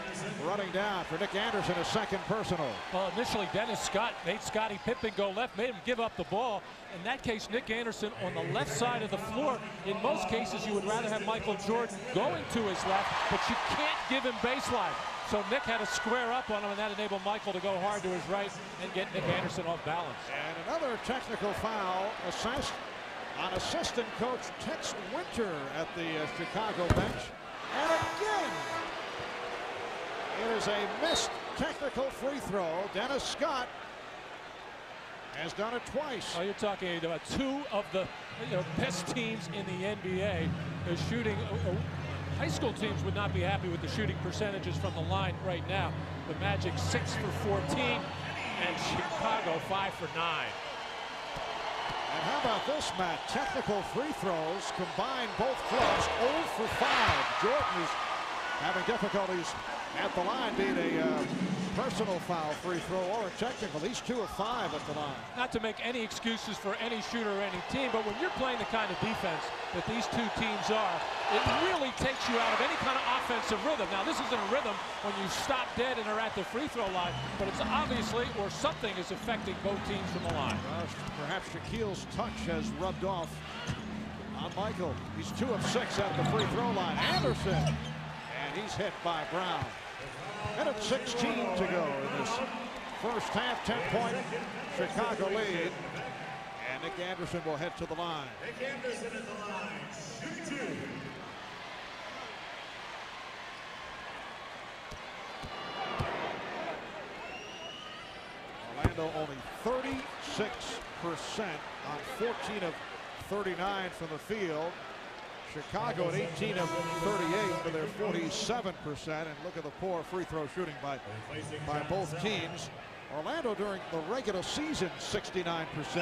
running down. For Nick Anderson, a second personal. Well, initially Dennis Scott made Scottie Pippen go left, made him give up the ball. In that case, Nick Anderson on the left side of the floor. In most cases, you would rather have Michael Jordan going to his left, but you can't give him baseline. So Nick had to square up on him, and that enabled Michael to go hard to his right and get Nick Anderson off balance. And another technical foul assessed on assistant coach Tex Winter at the Chicago bench. And again, it is a missed technical free throw. Dennis Scott has done it twice. Oh, you're talking about two of the best teams in the NBA. They're shooting. High school teams would not be happy with the shooting percentages from the line right now. The Magic 6 for 14 and Chicago 5 for 9. And how about this, Matt? Technical free throws combined both clubs 0 for 5. Jordan is having difficulties at the line, being a personal foul free throw or a technical. He's 2 of 5 at the line. Not to make any excuses for any shooter or any team, but when you're playing the kind of defense that these two teams are, it really takes you out of any kind of offensive rhythm. Now, this isn't a rhythm when you stop dead and are at the free throw line, but it's obviously, or something is affecting both teams from the line. Perhaps Shaquille's touch has rubbed off on Michael. He's 2 of 6 at the free throw line. Anderson and he's hit by Brown. Minute 16 to go in this first half. 10-point Chicago lead. And Nick Anderson will head to the line. Nick Anderson at the line, shooting 2. Orlando only 36% on 14 of 39 from the field. Chicago at 18 of 38, but they're 47%. And look at the poor free throw shooting by both teams. Orlando during the regular season, 69%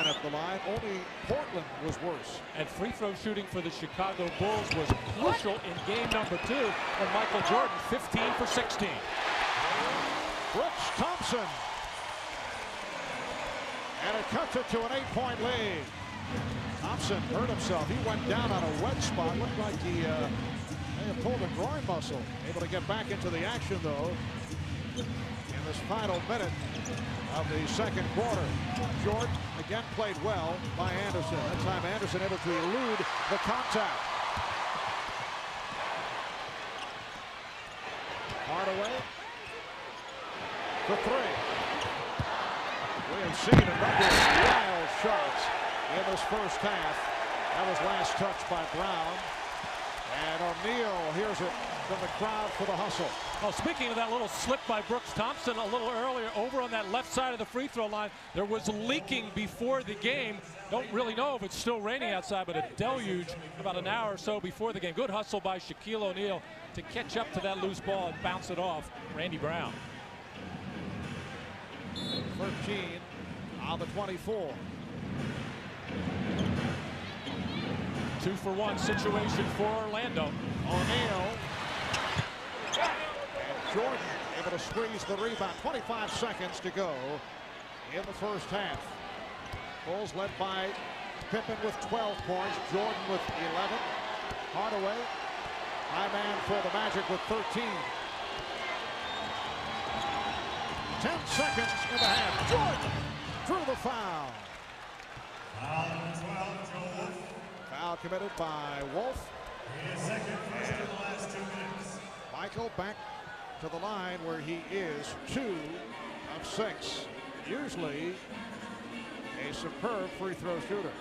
at the line. Only Portland was worse. And free throw shooting for the Chicago Bulls was crucial in game number 2 when Michael Jordan 15 for 16. Brooks Thompson. And it cuts it to an 8-point lead. Thompson hurt himself. He went down on a wet spot. Looked like he may have pulled a groin muscle. Able to get back into the action, though, in this final minute of the second quarter. Jordan again played well by Anderson. That time Anderson able to elude the contact. Hardaway for 3. We have seen a number of wild shots in this first half. That was last touched by Brown. And O'Neal hears it from the crowd for the hustle. Well, speaking of that little slip by Brooks Thompson a little earlier over on that left side of the free throw line, there was leaking before the game. Don't really know if it's still raining outside, but a deluge about an hour or so before the game. Good hustle by Shaquille O'Neal to catch up to that loose ball and bounce it off Randy Brown. 13 on the 24. 2-for-1 situation for Orlando. O'Neal. And Jordan able to squeeze the rebound. 25 seconds to go in the first half. Bulls led by Pippen with 12 points. Jordan with 11. Hardaway, high man for the Magic with 13. 10 seconds in the half. Jordan drew the foul. Foul committed by Wolf. Second, first in the last 2 minutes. Michael back to the line where he is 2 of 6. Usually a superb free throw shooter.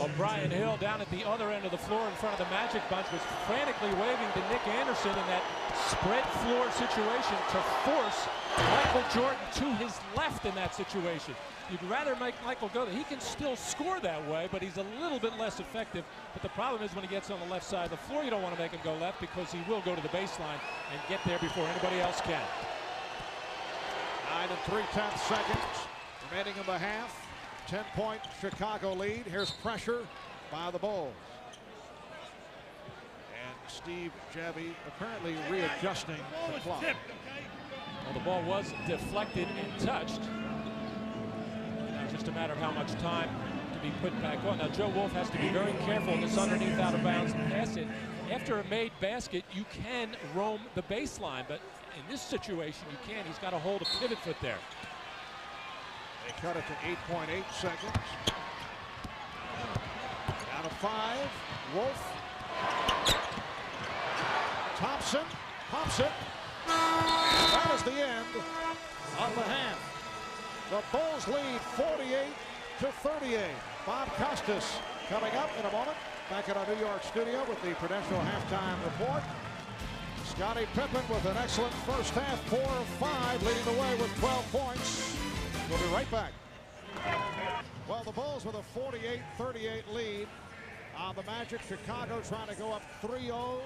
O'Brien Hill down at the other end of the floor in front of the Magic bunch was frantically waving to Nick Anderson in that spread floor situation to force Michael Jordan to his left in that situation. You'd rather make Michael go there. He can still score that way, but he's a little bit less effective. But the problem is when he gets on the left side of the floor, you don't want to make him go left because he will go to the baseline and get there before anybody else can. 9 3/10 seconds remaining in the half. 10-point Chicago lead. Here's pressure by the Bulls. And Steve Javie apparently readjusting the clock. Well, the ball was deflected and touched. Now it's just a matter of how much time to be put back on. Now Joe Wolf has to be very careful in this underneath out of bounds pass it. After a made basket, you can roam the baseline, but in this situation you can't. He's got to hold a pivot foot there. They cut it to 8.8 seconds. Down to 5. Wolf. Thompson pumps it. And that is the end of the half. The Bulls lead 48-38. Bob Costas coming up in a moment. Back at our New York studio with the Prudential halftime report. Scottie Pippen with an excellent first half. 4 of 5, leading the way with 12 points. We'll be right back. Well, the Bulls with a 48-38 lead on the Magic. Chicago trying to go up 3-0.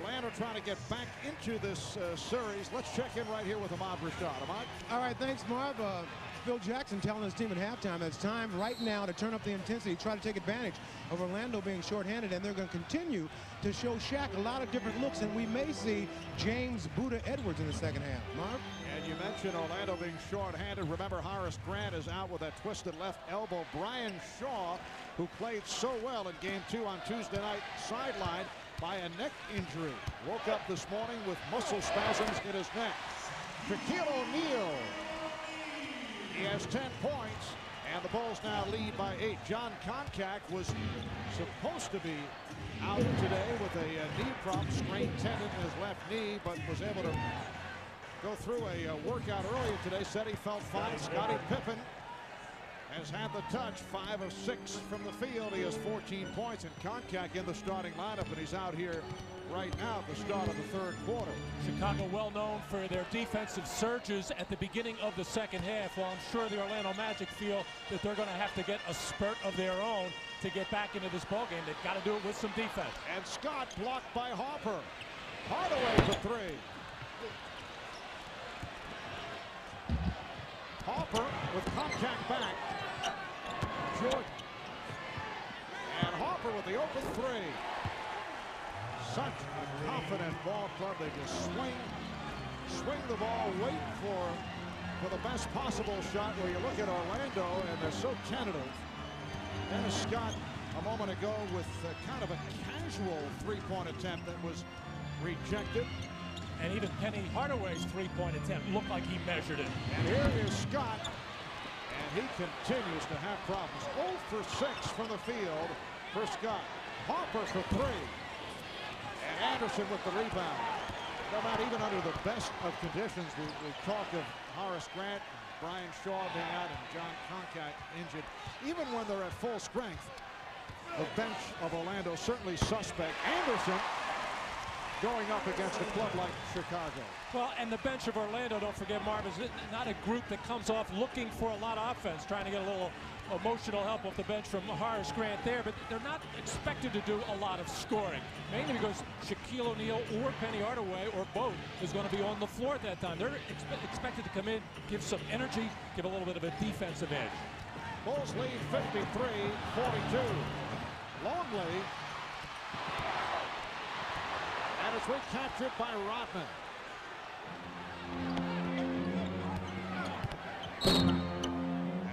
Orlando trying to get back into this series. Let's check in right here with Ahmad Rashad. Ahmad? All right, thanks, Marv. Phil Jackson telling his team at halftime that it's time right now to turn up the intensity, try to take advantage of Orlando being shorthanded, and they're going to continue to show Shaq a lot of different looks, and we may see James Buddha Edwards in the second half. Marv? And you mentioned Orlando being shorthanded. Remember, Horace Grant is out with that twisted left elbow. Brian Shaw, who played so well in Game 2 on Tuesday night, sidelined by a neck injury. Woke up this morning with muscle spasms in his neck. Shaquille O'Neal, he has 10 points, And the Bulls now lead by 8. John Koncak was supposed to be out today with a knee prop, sprained tendon in his left knee, but was able to go through a workout earlier today. Said he felt fine. Scottie Pippen has had the touch, 5 of 6 from the field. He has 14 points, and Koncak in the starting lineup, and he's out here right now at the start of the third quarter. Chicago well known for their defensive surges at the beginning of the second half. Well, I'm sure the Orlando Magic feel that they're going to have to get a spurt of their own to get back into this ballgame. They've got to do it with some defense. And Scott blocked by Harper. Hardaway for 3. Harper with Koncak back. Jordan. And Harper with the open 3. Such a confident ball club. They just swing the ball, wait for the best possible shot. Where you look at Orlando and they're so tentative. Dennis Scott a moment ago with kind of a casual three-point attempt that was rejected. And even Penny Hardaway's three-point attempt looked like he measured it. And here is Scott, and he continues to have problems. 0 for 6 from the field for Scott. Harper for 3. And Anderson with the rebound. Not even under the best of conditions. We talked of Horace Grant, Brian Shaw being out, and John Koncak injured. Even when they're at full strength, the bench of Orlando certainly suspect. Anderson going up against a club like Chicago. Well, and the bench of Orlando, don't forget, Marv, is not a group that comes off looking for a lot of offense, trying to get a little emotional help off the bench from Horace Grant there, but they're not expected to do a lot of scoring, mainly because Shaquille O'Neal or Penny Hardaway or both is going to be on the floor at that time. They're expected to come in, give some energy, give a little bit of a defensive edge. Bulls lead 53-42. Longley, and it's recaptured by Rodman.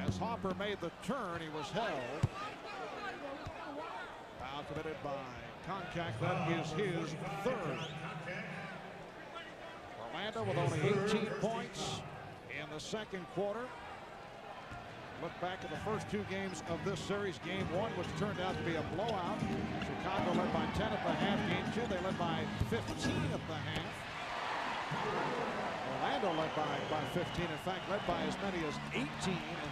As Harper made the turn, he was held. Foul committed by Koncak. That is his 3rd. Orlando with only 18 points in the second quarter. Look back at the first 2 games of this series. Game 1, which turned out to be a blowout. Chicago led by 10 at the half. Game 2, they led by 15 at the half. Orlando led by 15. In fact, led by as many as 18. And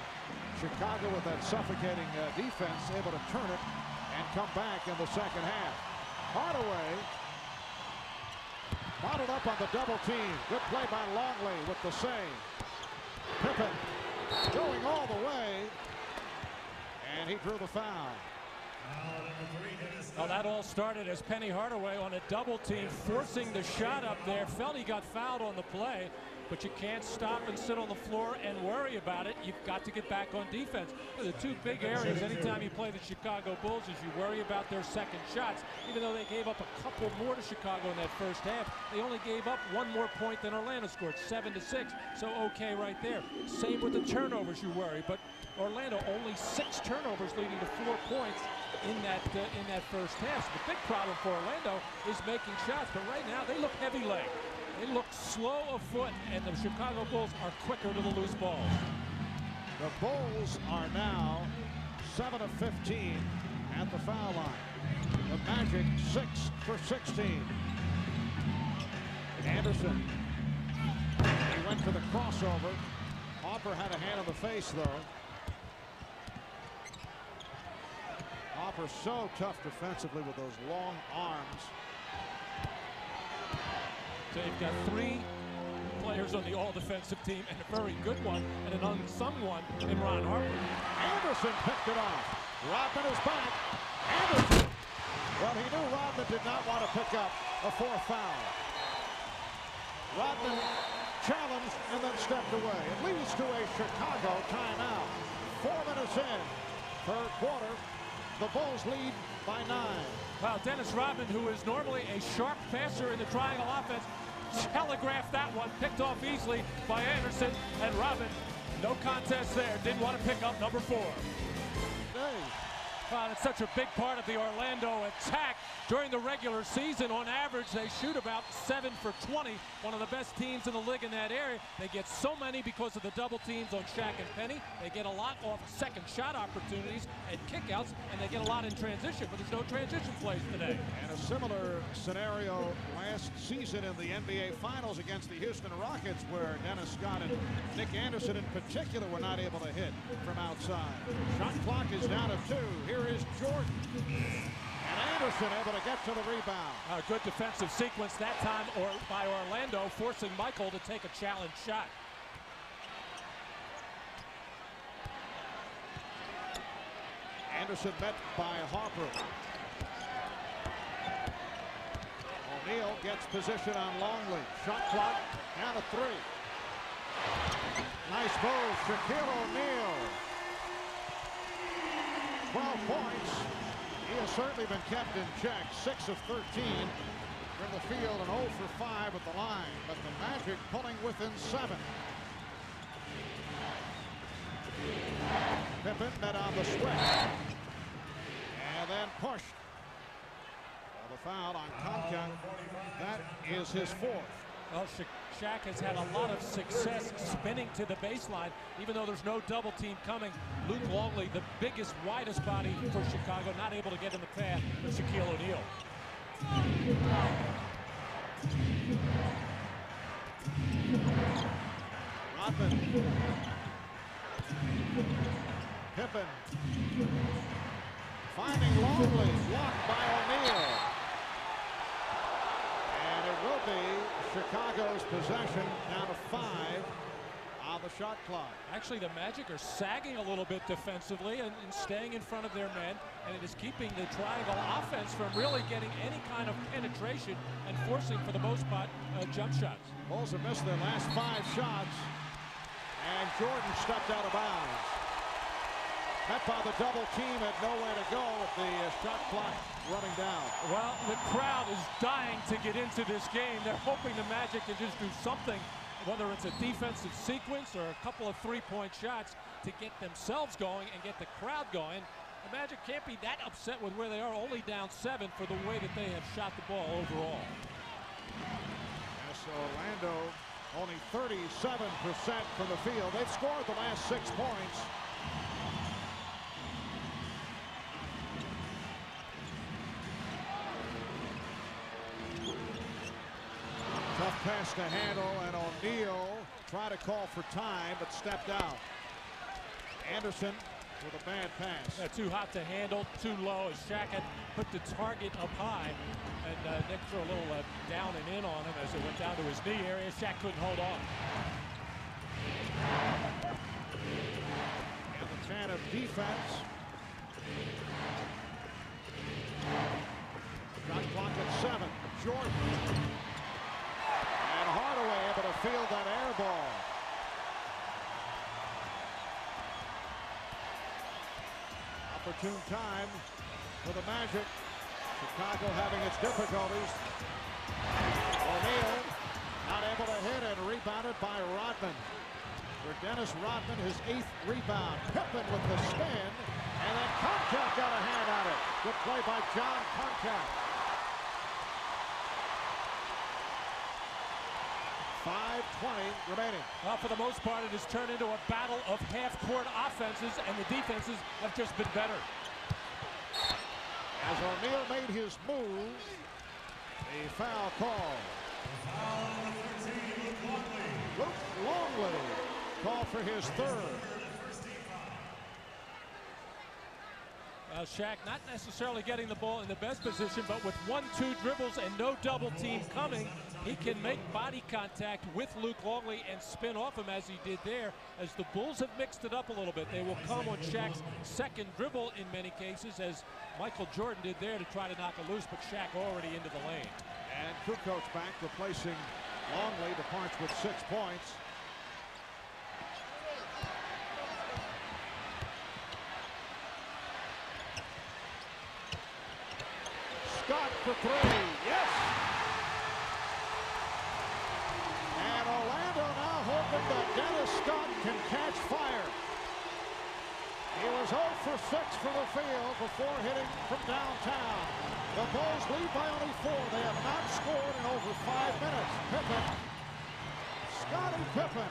Chicago, with that suffocating defense, able to turn it and come back in the second half. Hardaway bottled up on the double team. Good play by Longley with the save. Pippen going all the way, and he drew the foul. Well, that all started as Penny Hardaway on a double team, forcing the shot up there. Felt he got fouled on the play, but you can't stop and sit on the floor and worry about it. You've got to get back on defense. The 2 big areas anytime you play the Chicago Bulls is you worry about their second shots. Even though they gave up a couple more to Chicago in that first half, they only gave up 1 more point than Orlando scored, 7-6. So okay right there. Same with the turnovers, you worry, but Orlando only 6 turnovers, leading to 4 points in that first half. So the big problem for Orlando is making shots, but right now they look heavy-legged. They look slow of foot, and the Chicago Bulls are quicker to the loose balls. The Bulls are now 7 of 15 at the foul line. The Magic 6 for 16. Anderson. He went for the crossover. Harper had a hand on the face, though. Harper so tough defensively with those long arms. So you've got 3 players on the all-defensive team, and a very good one, and an unsung one in Ron Harper. Anderson picked it off. Rodman is back. Anderson. Well, he knew Rodman did not want to pick up a 4th foul. Rodman challenged and then stepped away. It leads to a Chicago timeout. 4 minutes in, third quarter. The Bulls lead by 9. Wow, Dennis Rodman, who is normally a sharp passer in the triangle offense, telegraphed that one, picked off easily by Anderson, and Rodman, no contest there, didn't want to pick up number 4. Hey, Well, it's such a big part of the Orlando attack. During the regular season, on average, they shoot about 7 for 20. One of the best teams in the league in that area. They get so many because of the double teams on Shaq and Penny. They get a lot off second shot opportunities and kickouts, and they get a lot in transition, but there's no transition plays today. And a similar scenario last season in the NBA Finals against the Houston Rockets, where Dennis Scott and Nick Anderson in particular were not able to hit from outside. Shot clock is down to 2. Here is Jordan. And Anderson able to get to the rebound. A good defensive sequence that time by Orlando, forcing Michael to take a challenge shot. Anderson met by Harper. O'Neal gets position on Longley. Shot clock down to 3. Nice move, Shaquille O'Neal. 12 points. He has certainly been kept in check. 6 of 13 from the field and 0 for 5 at the line. But the Magic pulling within 7. Pippen met on the switch. And then pushed. Well, the foul on Conca. That is his 4th. Well, Shaq has had a lot of success spinning to the baseline, even though there's no double team coming. Luke Longley, the biggest, widest body for Chicago, not able to get in the path of Shaquille O'Neal. Rodman. Pippen. Finding Longley, blocked by O'Neal. And it will be Chicago's possession, down to 5 on the shot clock. Actually, the Magic are sagging a little bit defensively and staying in front of their men, and it is keeping the triangle offense from really getting any kind of penetration and forcing, for the most part, jump shots. Bulls have missed their last 5 shots, and Jordan stepped out of bounds. Met by the double team, had nowhere to go with the shot clock running down. Well, the crowd is dying to get into this game. They're hoping the Magic can just do something, whether it's a defensive sequence or a couple of 3-point shots, to get themselves going and get the crowd going. The Magic can't be that upset with where they are, only down 7, for the way that they have shot the ball overall. Yes, Orlando only 37% from the field. They've scored the last 6 points. Tough pass to handle, and O'Neal tried to call for time, but stepped out. Anderson with a bad pass. Too hot to handle, too low, as Shaq had put the target up high, and Nick threw a little down and in on him as it went down to his knee area. Shaq couldn't hold on. And the can of defense. Shot clock at 7. Jordan. And Hardaway able to field that air ball. Opportune time for the Magic. Chicago having its difficulties. O'Neal not able to hit, and rebounded by Rodman. For Dennis Rodman, his 8th rebound. Pippen with the spin, and then Concat got a hand on it. Good play by John Concat. 5:20 remaining. Well, for the most part, it has turned into a battle of half-court offenses, and the defenses have just been better. As O'Neal made his move, a foul call. Luke Longley called for his 3rd. Shaq not necessarily getting the ball in the best position, but with 1-2 dribbles and no double team coming, he can make body contact with Luke Longley and spin off him, as he did there. As the Bulls have mixed it up a little bit, they will come on Shaq's 2nd dribble in many cases, as Michael Jordan did there to try to knock it loose, but Shaq already into the lane. And Kukoc back, replacing Longley. Departs with 6 points. Scott for 3. Yes! And Orlando now hoping that Dennis Scott can catch fire. He was 0 for 6 from the field before hitting from downtown. The Bulls lead by only 4. They have not scored in over 5 minutes. Pippen, Scottie Pippen,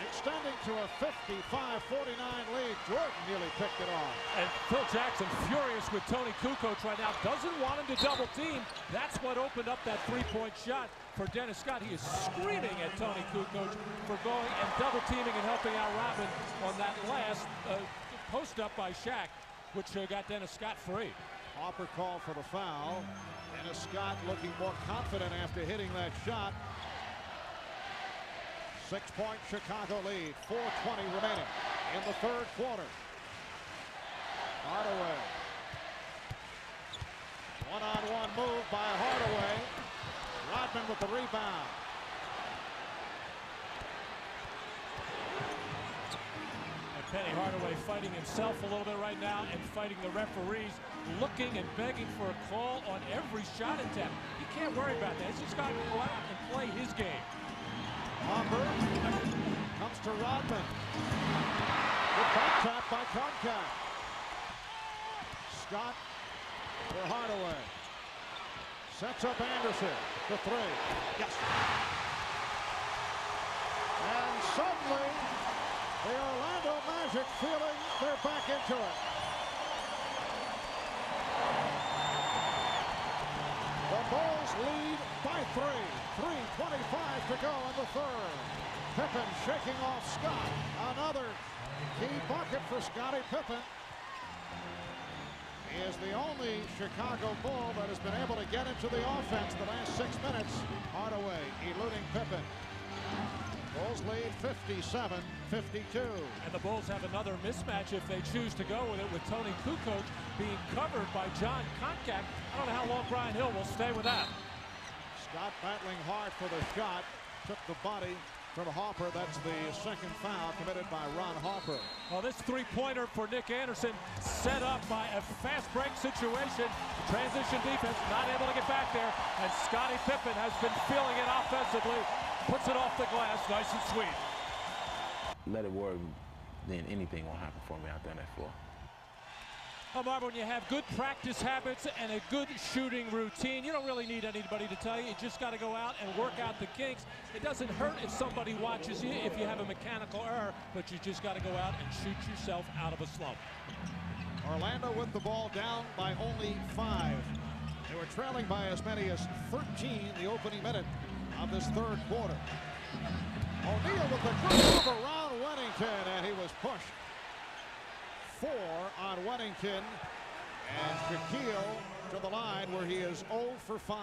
extending to a 55-49 lead. Jordan nearly picked it off. And Phil Jackson furious with Tony Kukoc right now. Doesn't want him to double team. That's what opened up that three-point shot for Dennis Scott. He is screaming at Tony Kukoc for going and double teaming and helping out Rodman on that last post up by Shaq, which got Dennis Scott free. Harper called for the foul. Dennis Scott looking more confident after hitting that shot. 6-point Chicago lead. 4:20 remaining in the third quarter. Hardaway. One-on-one move by Hardaway. Rodman with the rebound. And Penny Hardaway fighting himself a little bit right now and fighting the referees, looking and begging for a call on every shot attempt. He can't worry about that. He's just got to go out and play his game. Harper comes to Rodman. Good back tap by Concacaf. Scott for Hardaway. Sets up Anderson. The three. Yes. And suddenly, the Orlando Magic feeling they're back into it. The Bulls lead by 3. 3:25 to go in the third. Pippen shaking off Scott. Another key bucket for Scottie Pippen. He is the only Chicago Bull that has been able to get into the offense the last 6 minutes. Hardaway eluding Pippen. Bulls lead 57-52. And the Bulls have another mismatch if they choose to go with it, with Tony Kukoc being covered by John Concacaf. I don't know how long Brian Hill will stay with that. Scott battling hard for the shot. Took the body from Harper. That's the second foul committed by Ron Harper. Well, this three-pointer for Nick Anderson set up by a fast break situation. Transition defense, not able to get back there. And Scottie Pippen has been feeling it offensively. Puts it off the glass, nice and sweet. Let it work, then anything won't happen for me out there on that floor. Well, Marvin, when you have good practice habits and a good shooting routine, you don't really need anybody to tell you. You just got to go out and work out the kinks. It doesn't hurt if somebody watches you, if you have a mechanical error, but you just got to go out and shoot yourself out of a slump. Orlando with the ball down by only 5. They were trailing by as many as 13 the opening minute of this third quarter. O'Neal with the good move around Wennington, and he was pushed. 4 on Wennington, and Shaquille to the line where he is 0 for 5.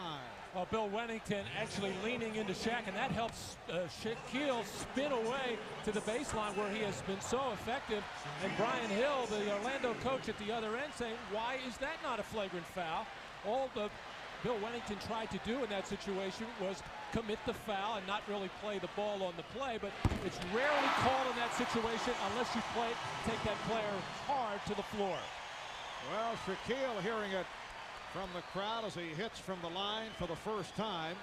Well, Bill Wennington actually leaning into Shaq, and that helps Shaquille spin away to the baseline where he has been so effective. And Brian Hill, the Orlando coach at the other end, saying, why is that not a flagrant foul? All the Bill Wennington tried to do in that situation was commit the foul and not really play the ball on the play, but it's rarely called in that situation unless you take that player hard to the floor. Well, Shaquille hearing it from the crowd as he hits from the line for the first time.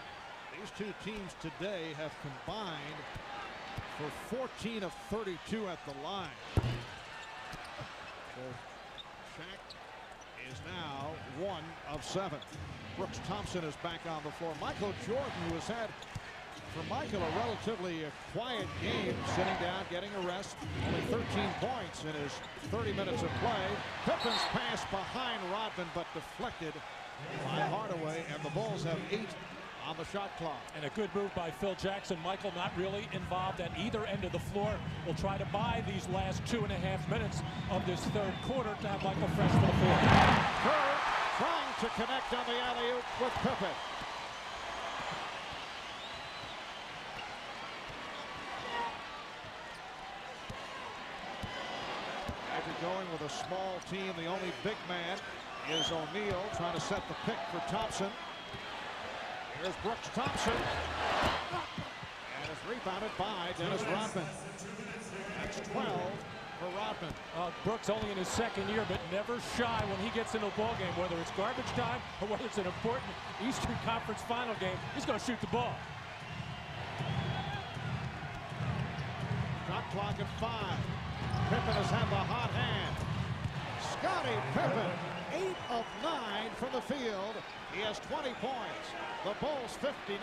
These two teams today have combined for 14 of 32 at the line. So Shaq is now 1 of 7. Brooks Thompson is back on the floor. Michael Jordan, who has had, for Michael, a relatively quiet game, sitting down, getting a rest. Only 13 points in his 30 minutes of play. Pippen's pass behind Rodman, but deflected by Hardaway, and the Bulls have 8 on the shot clock. And a good move by Phil Jackson. Michael not really involved at either end of the floor. Will try to buy these last 2.5 minutes of this third quarter to have Michael fresh for the fourth. Kerr trying to connect on the alley-oop with Pippen. After going with a small team, the only big man is O'Neal, trying to set the pick for Thompson. Here's Brooks Thompson. And it's rebounded by Dennis Rodman. That's 12 for Rodman. Brooks only in his second year, but never shy when he gets into a ball game, whether it's garbage time or whether it's an important Eastern Conference final game. He's going to shoot the ball. Shot clock at 5. Pippen has had the hot Scottie Pippen, 8 of 9 from the field. He has 20 points. The Bulls 59,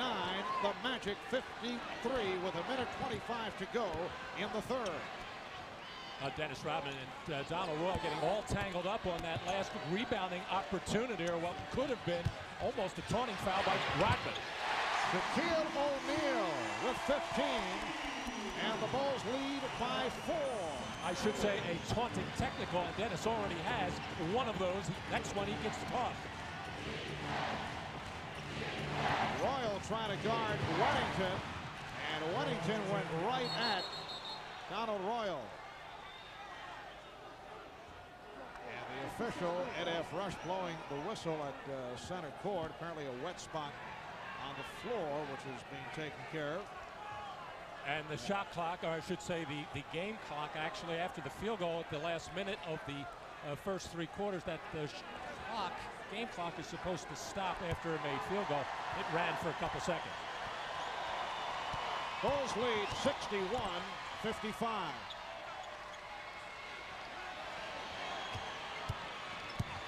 the Magic 53 with 1:25 to go in the third. Dennis Rodman and Donald Roy getting all tangled up on that last rebounding opportunity, or what could have been almost a taunting foul by Rodman. Shaquille O'Neal with 15, and the Bulls lead by 4. I should say a taunting technical, and Dennis already has one of those. Next one he gets caught. Royal trying to guard Wennington, and Wennington went right at Donald Royal. And the official, Ed F. Rush, blowing the whistle at center court. Apparently a wet spot on the floor, which is being taken care of. And the shot clock, or I should say the game clock, actually after the field goal at the last minute of the first 3 quarters, that the game clock is supposed to stop after a made field goal. It ran for a couple seconds. Bulls lead 61-55.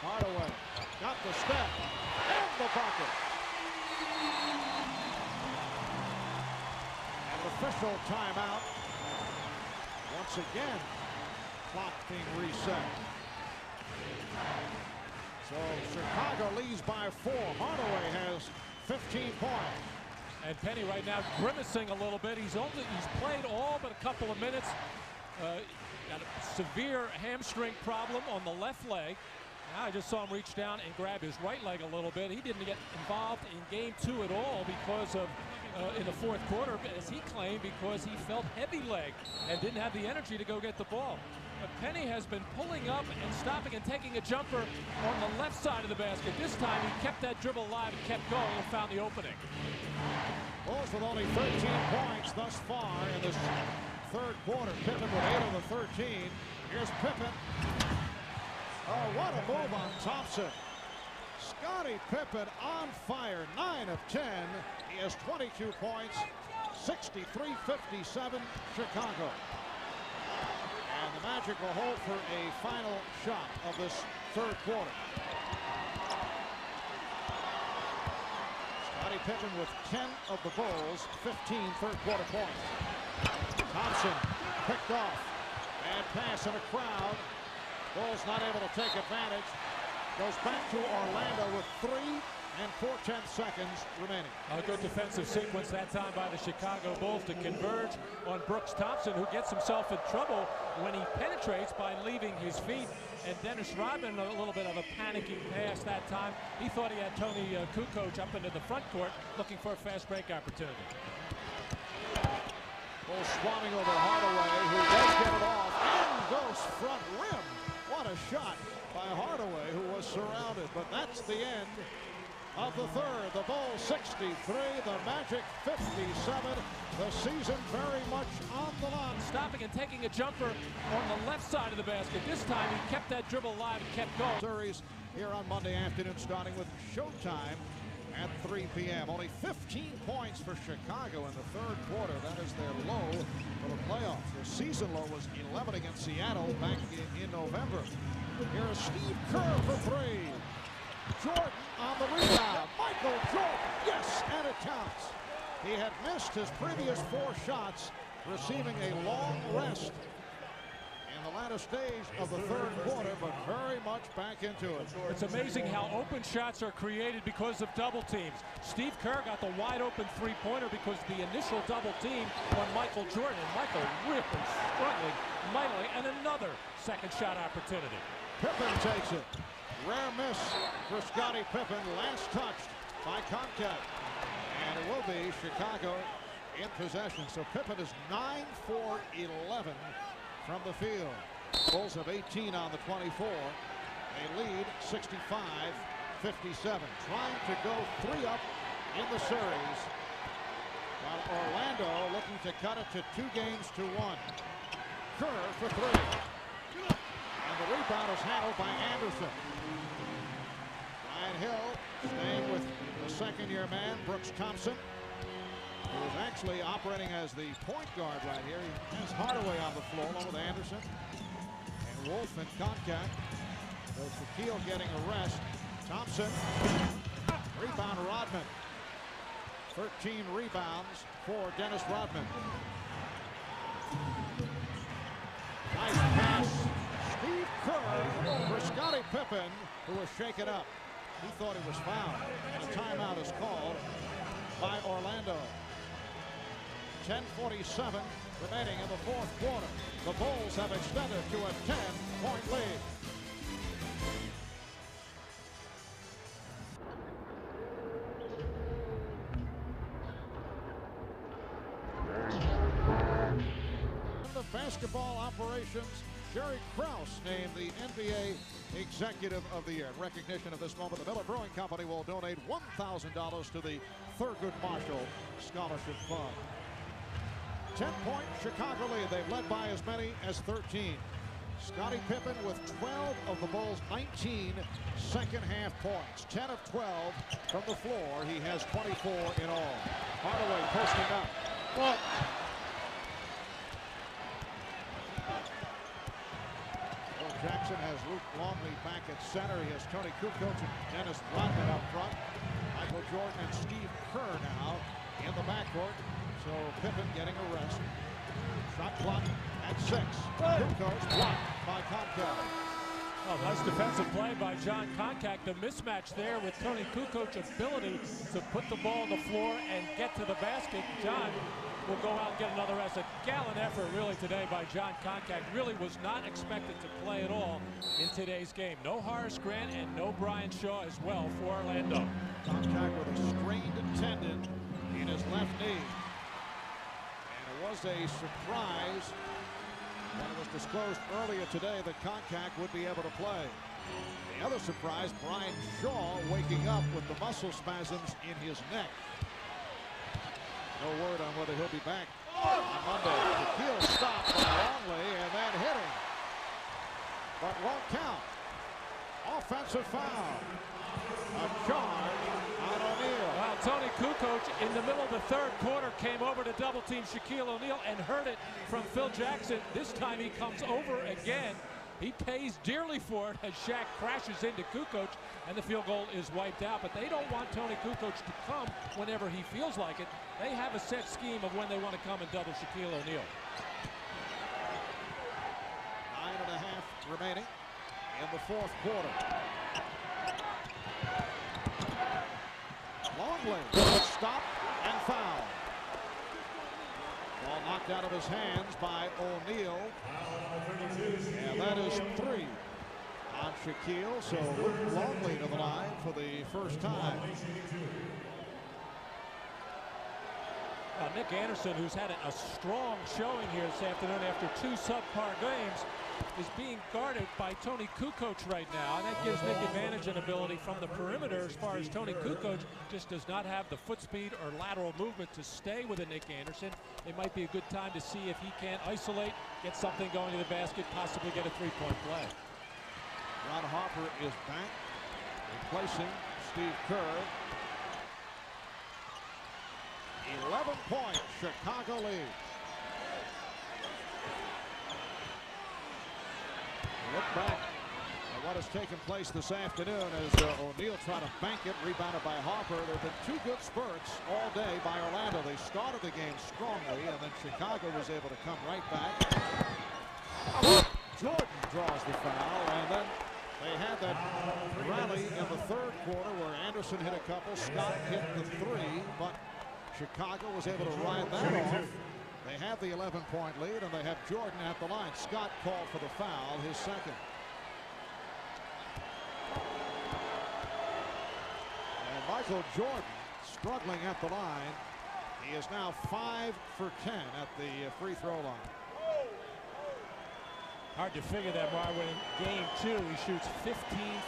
Hardaway got the step and the bucket. An official timeout. Once again, clock being reset. So Chicago leads by 4. Hardaway has 15 points. And Penny right now grimacing a little bit. He's played all but a couple of minutes. Got a severe hamstring problem on the left leg. Now I just saw him reach down and grab his right leg a little bit. He didn't get involved in game 2 at all because of in the fourth quarter, as he claimed, because he felt heavy leg and didn't have the energy to go get the ball. But Penny has been pulling up and stopping and taking a jumper on the left side of the basket. This time he kept that dribble alive and kept going and found the opening. Bulls with only 13 points thus far in this third quarter. Pippen with 8 of the 13. Here's Pippen. Oh, what a move on Thompson. Scottie Pippen on fire, 9 of 10. He has 22 points, 63-57 Chicago. And the Magic will hold for a final shot of this third quarter. Scottie Pippen with 10 of the Bulls, 15 third quarter points. Thompson picked off. Bad pass in a crowd. Bulls not able to take advantage. Goes back to Orlando with 3 4/10 seconds remaining. A good defensive sequence that time by the Chicago Bulls to converge on Brooks Thompson, who gets himself in trouble when he penetrates by leaving his feet. And Dennis Rodman, a little bit of a panicking pass that time. He thought he had Tony Kukoc up into the front court looking for a fast break opportunity. Bulls swanning over Hardaway, who does get it off and goes front rim. What a shot by Hardaway, who was surrounded. But that's the end of the third. The Bulls 63, the Magic 57. The season very much on the line. Stopping and taking a jumper on the left side of the basket. This time he kept that dribble alive and kept going. Series here on Monday afternoon, starting with Showtime at 3 p.m. Only 15 points for Chicago in the third quarter. That is their low for the playoffs. Their season low was 11 against Seattle back in November. Here's Steve Kerr for 3. Jordan on the rebound. Michael Jordan, yes, and it counts. He had missed his previous 4 shots, receiving a long rest in the latter stage of the third quarter, but very much back into it. It's amazing how open shots are created because of double teams. Steve Kerr got the wide open 3-pointer because the initial double team on Michael Jordan. And Michael really struggling mightily, and another second shot opportunity. Pippen takes it. Rare miss for Scottie Pippen. Last touched by contact. And it will be Chicago in possession. So Pippen is 9 for 11 from the field. Bulls have 18 on the 24. They lead 65-57. Trying to go 3 up in the series, while Orlando looking to cut it to 2-1. Kerr for 3. And the rebound is handled by Anderson. Ryan Hill staying with the second-year man, Brooks Thompson, who is actually operating as the point guard right here. He has Hardaway on the floor along with Anderson and Wolf in contact. So Shaquille getting a rest. Thompson. Rebound Rodman. 13 rebounds for Dennis Rodman. Nice pass. Steve Kerr for Scottie Pippen, who was shaken up. He thought he was fouled. And a timeout is called by Orlando. 10:47 remaining in the fourth quarter. The Bulls have extended to a 10-point lead. Basketball operations, Jerry Krause named the NBA Executive of the Year. In recognition of this moment, the Miller Brewing Company will donate $1,000 to the Thurgood Marshall Scholarship Fund. 10-point Chicago lead. They've led by as many as 13. Scottie Pippen with 12 of the Bulls' 19 second-half points. 10 of 12 from the floor. He has 24 in all. Hardaway posting up. Well, Jackson has Luke Longley back at center. He has Tony Kukoc and Dennis Rodman up front. Michael Jordan and Steve Kerr now in the backcourt. So Pippen getting a rest. Shot clock at 6. Kukoc blocked by Concact. Oh, nice defensive play by John Concact. The mismatch there with Tony Kukoc's ability to put the ball on the floor and get to the basket. John will go out and get another rest. A gallant effort really today by John Concact. Really was not expected to play at all in today's game. No Horace Grant and no Brian Shaw as well for Orlando. Concact with a strained tendon in his left knee. And it was a surprise when it was disclosed earlier today that Concact would be able to play. The other surprise, Brian Shaw waking up with the muscle spasms in his neck. No word on whether he'll be back on Monday. Shaquille stopped by Longley and then hitting, but won't count. Offensive foul. A charge on O'Neal. Well, Tony Kukoc in the middle of the third quarter came over to double team Shaquille O'Neal and heard it from Phil Jackson. This time he comes over again. He pays dearly for it as Shaq crashes into Kukoc and the field goal is wiped out. But they don't want Tony Kukoc to come whenever he feels like it. They have a set scheme of when they want to come and double Shaquille O'Neal. 9.5 remaining in the fourth quarter. Longley stop and foul. Ball knocked out of his hands by O'Neal. And that is 3 on Shaquille. So Luke Longley to the line for the first time. Nick Anderson, who's had a strong showing here this afternoon after 2 subpar games, is being guarded by Tony Kukoc right now. And that gives Nick advantage and ability from the perimeter as far as Tony Kukoc just does not have the foot speed or lateral movement to stay with a Nick Anderson. It might be a good time to see if he can isolate, get something going to the basket, possibly get a 3-point play. Ron Harper is back, replacing Steve Kerr. 11 points, Chicago lead. Look back at what has taken place this afternoon as O'Neal tried to bank it, rebounded by Harper. There have been 2 good spurts all day by Orlando. They started the game strongly, and then Chicago was able to come right back. Jordan draws the foul, and then they had that rally in the third quarter where Anderson hit a couple, Scott hit the 3, but Chicago was able to ride that off. They have the 11-point lead, and they have Jordan at the line. Scott called for the foul, his second. And Michael Jordan struggling at the line. He is now 5 for 10 at the free throw line. Hard to figure that, Mark, when in game 2 he shoots 15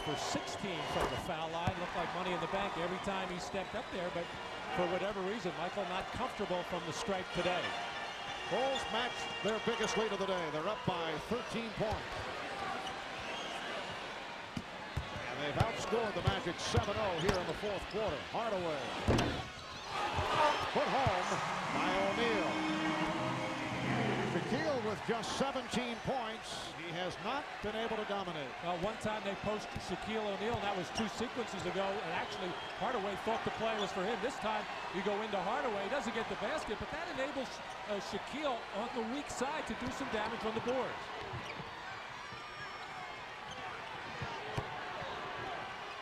for 16 from the foul line. Looked like money in the bank every time he stepped up there, but for whatever reason, Michael not comfortable from the stripe today. Bulls match their biggest lead of the day. They're up by 13 points. And they've outscored the Magic 7-0 here in the fourth quarter. Hardaway. Put home by O'Neal. Shaquille with with just 17 points, he has not been able to dominate. Well, one time they posted Shaquille O'Neal, and that was 2 sequences ago, and actually Hardaway thought the play was for him. This time you go into Hardaway, he doesn't get the basket, but that enables Shaquille on the weak side to do some damage on the boards.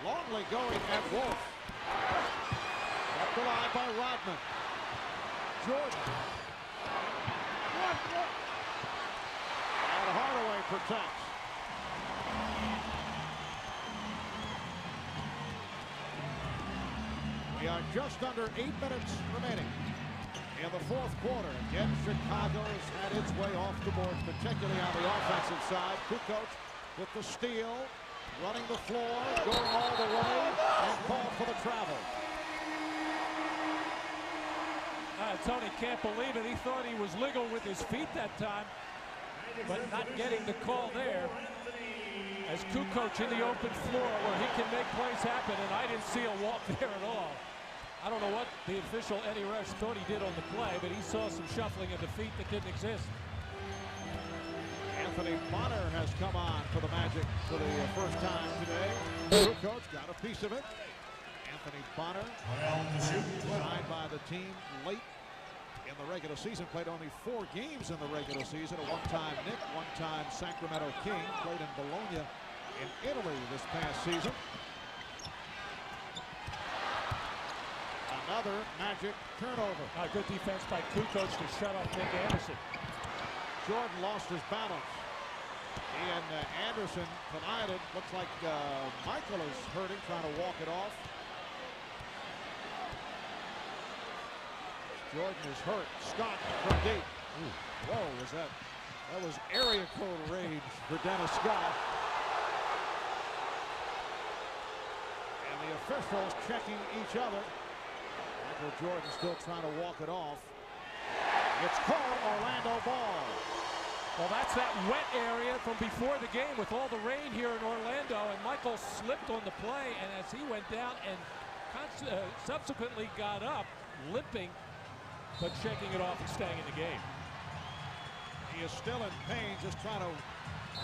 Longley going at Wolf. Up the line by Rodman. Jordan. And Hardaway protects. We are just under 8 minutes remaining in the fourth quarter. Again, Chicago's had its way off the board, particularly on the offensive side. Kukoc with the steal, running the floor, going all the way, and called for the travel. Tony can't believe it. He thought he was legal with his feet that time, but not getting the call there. As Kukoc in the open floor where he can make plays happen, and I didn't see a walk there at all. I don't know what the official Eddie Rush thought he did on the play, but he saw some shuffling of the feet that didn't exist. Anthony Bonner has come on for the Magic for the first time today. Kukoc got a piece of it. Anthony Bonner, signed by the team late in the regular season, played only 4 games in the regular season. A one-time Knick, one-time Sacramento King, played in Bologna in Italy this past season. Another Magic turnover. Good defense by Kukoc to shut off Nick Anderson. Jordan lost his balance. He and Anderson collided. Looks like Michael is hurting, trying to walk it off. Jordan is hurt. Scott from deep. Ooh, whoa, that was area code rage for Dennis Scott. And the officials checking each other. Michael Jordan still trying to walk it off. It's called Orlando ball. Well, that's that wet area from before the game with all the rain here in Orlando, and Michael slipped on the play, and as he went down and subsequently got up, limping, but shaking it off and staying in the game. He is still in pain, just trying to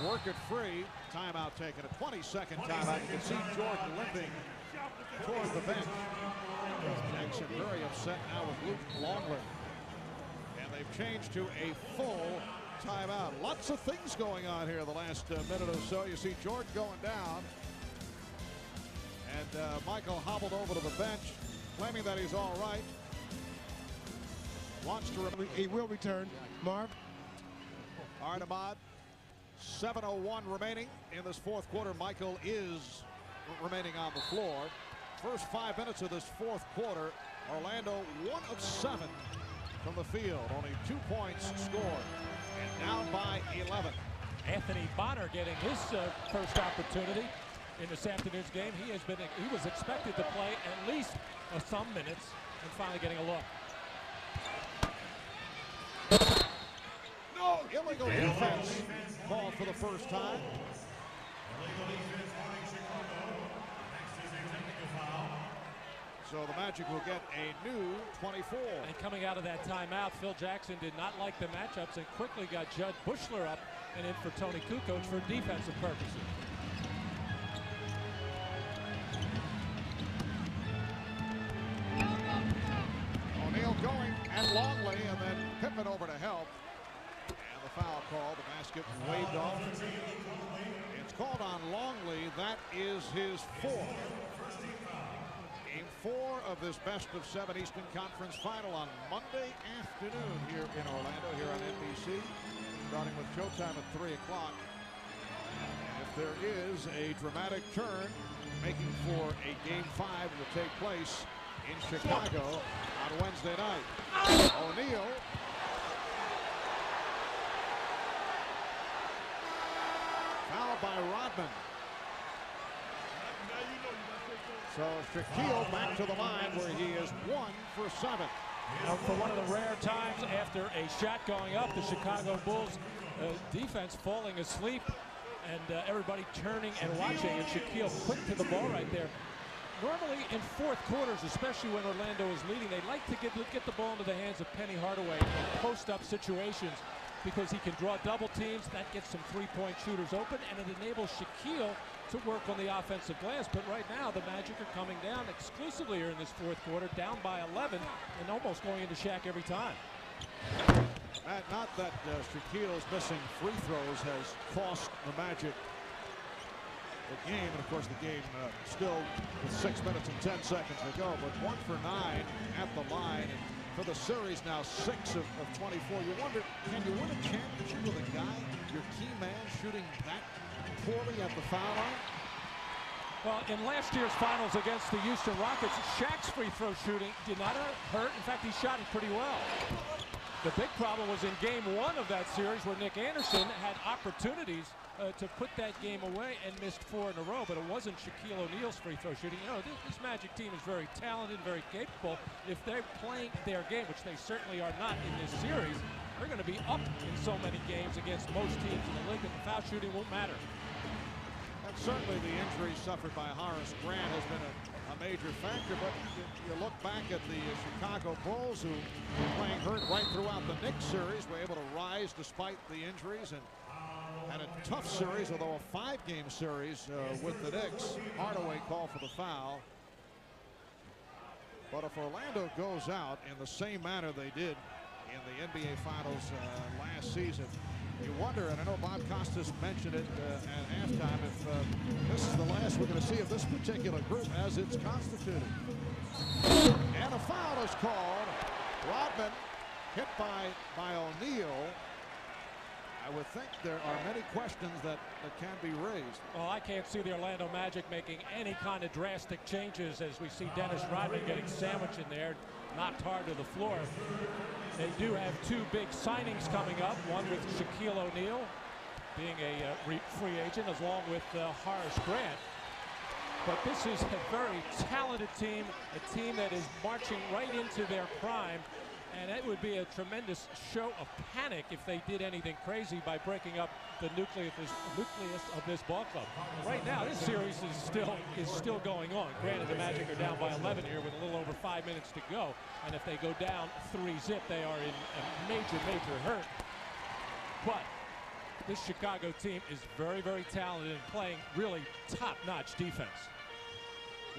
work it free. Timeout taken, a 20-second timeout. You can see Jordan limping towards the bench. Jackson very upset now with Luke Longley. And they've changed to a full timeout. Lots of things going on here the last minute or so. You see Jordan going down. And Michael hobbled over to the bench, claiming that he's all right. Wants to he will return. Marv. All right, Ahmad. 7:01 remaining in this fourth quarter. Michael is remaining on the floor. First 5 minutes of this fourth quarter, Orlando 1 of 7 from the field. Only 2 points scored. And down by 11. Anthony Bonner getting his first opportunity in this afternoon's game. He was expected to play at least some minutes, and finally getting a look. No, illegal defense called for the first time. So the Magic will get a new 24. And coming out of that timeout, Phil Jackson did not like the matchups and quickly got Judd Bushler up and in for Tony Kukoc for defensive purposes. O'Neal going and Longley, and then Pippen over to help. And the foul call, the basket waved off. It's called on Longley. That is his 4th. Game 4 of this best-of-7 Eastern Conference final on Monday afternoon here in Orlando, here on NBC, starting with showtime at 3 o'clock. If there is a dramatic turn, making for a Game 5 will take place in Chicago on Wednesday night. O'Neal. Fouled by Rodman. So Shaquille back to the line where he is 1 for 7. For one of the rare times after a shot going up, the Chicago Bulls defense falling asleep and everybody turning and watching, and Shaquille quick to the ball right there. Normally in fourth quarters, especially when Orlando is leading, they like to get the ball into the hands of Penny Hardaway in post-up situations. because he can draw double teams. That gets some three-point shooters open, and it enables Shaquille to work on the offensive glass. But right now, the Magic are coming down exclusively here in this fourth quarter, down by 11, and almost going into Shaq every time. Not that Shaquille's missing free throws has cost the Magic the game, and of course the game still with 6 minutes and 10 seconds to go, but 1 for 9 at the line, and for the series now 6 of 24. You wonder, can you win a championship with a guy, your key man, shooting that poorly at the foul line? Well, in last year's finals against the Houston Rockets, Shaq's free throw shooting did not hurt. In fact, he shot it pretty well. The big problem was in game 1 of that series where Nick Anderson had opportunities to put that game away and missed 4 in a row, but it wasn't Shaquille O'Neal's free throw shooting. You know, this Magic team is very talented, very capable. If they're playing their game, which they certainly are not in this series, they're going to be up in so many games against most teams in the league that the foul shooting won't matter. And certainly the injury suffered by Horace Grant has been a major factor, but you look back at the Chicago Bulls, who were playing hurt right throughout the Knicks series, were able to rise despite the injuries, and had a tough series, although a 5-game series with the Knicks. Hardaway called for the foul. But if Orlando goes out in the same manner they did in the NBA Finals last season, you wonder, and I know Bob Costas mentioned it at halftime, if this is the last we're going to see of this particular group as it's constituted. And a foul is called. Rodman hit by O'Neal. I would think there are many questions that can be raised. Well, I can't see the Orlando Magic making any kind of drastic changes as we see Dennis Rodman getting sandwiched in there, knocked hard to the floor. They do have 2 big signings coming up, one with Shaquille O'Neal being a free agent, along with Horace Grant. But this is a very talented team, a team that is marching right into their prime. And it would be a tremendous show of panic if they did anything crazy by breaking up the nucleus of this ball club. Right now, this series is still going on. Granted, the Magic are down by 11 here with a little over 5 minutes to go. And if they go down 3-zip, they are in a major hurt. But this Chicago team is very, very talented and playing really top-notch defense.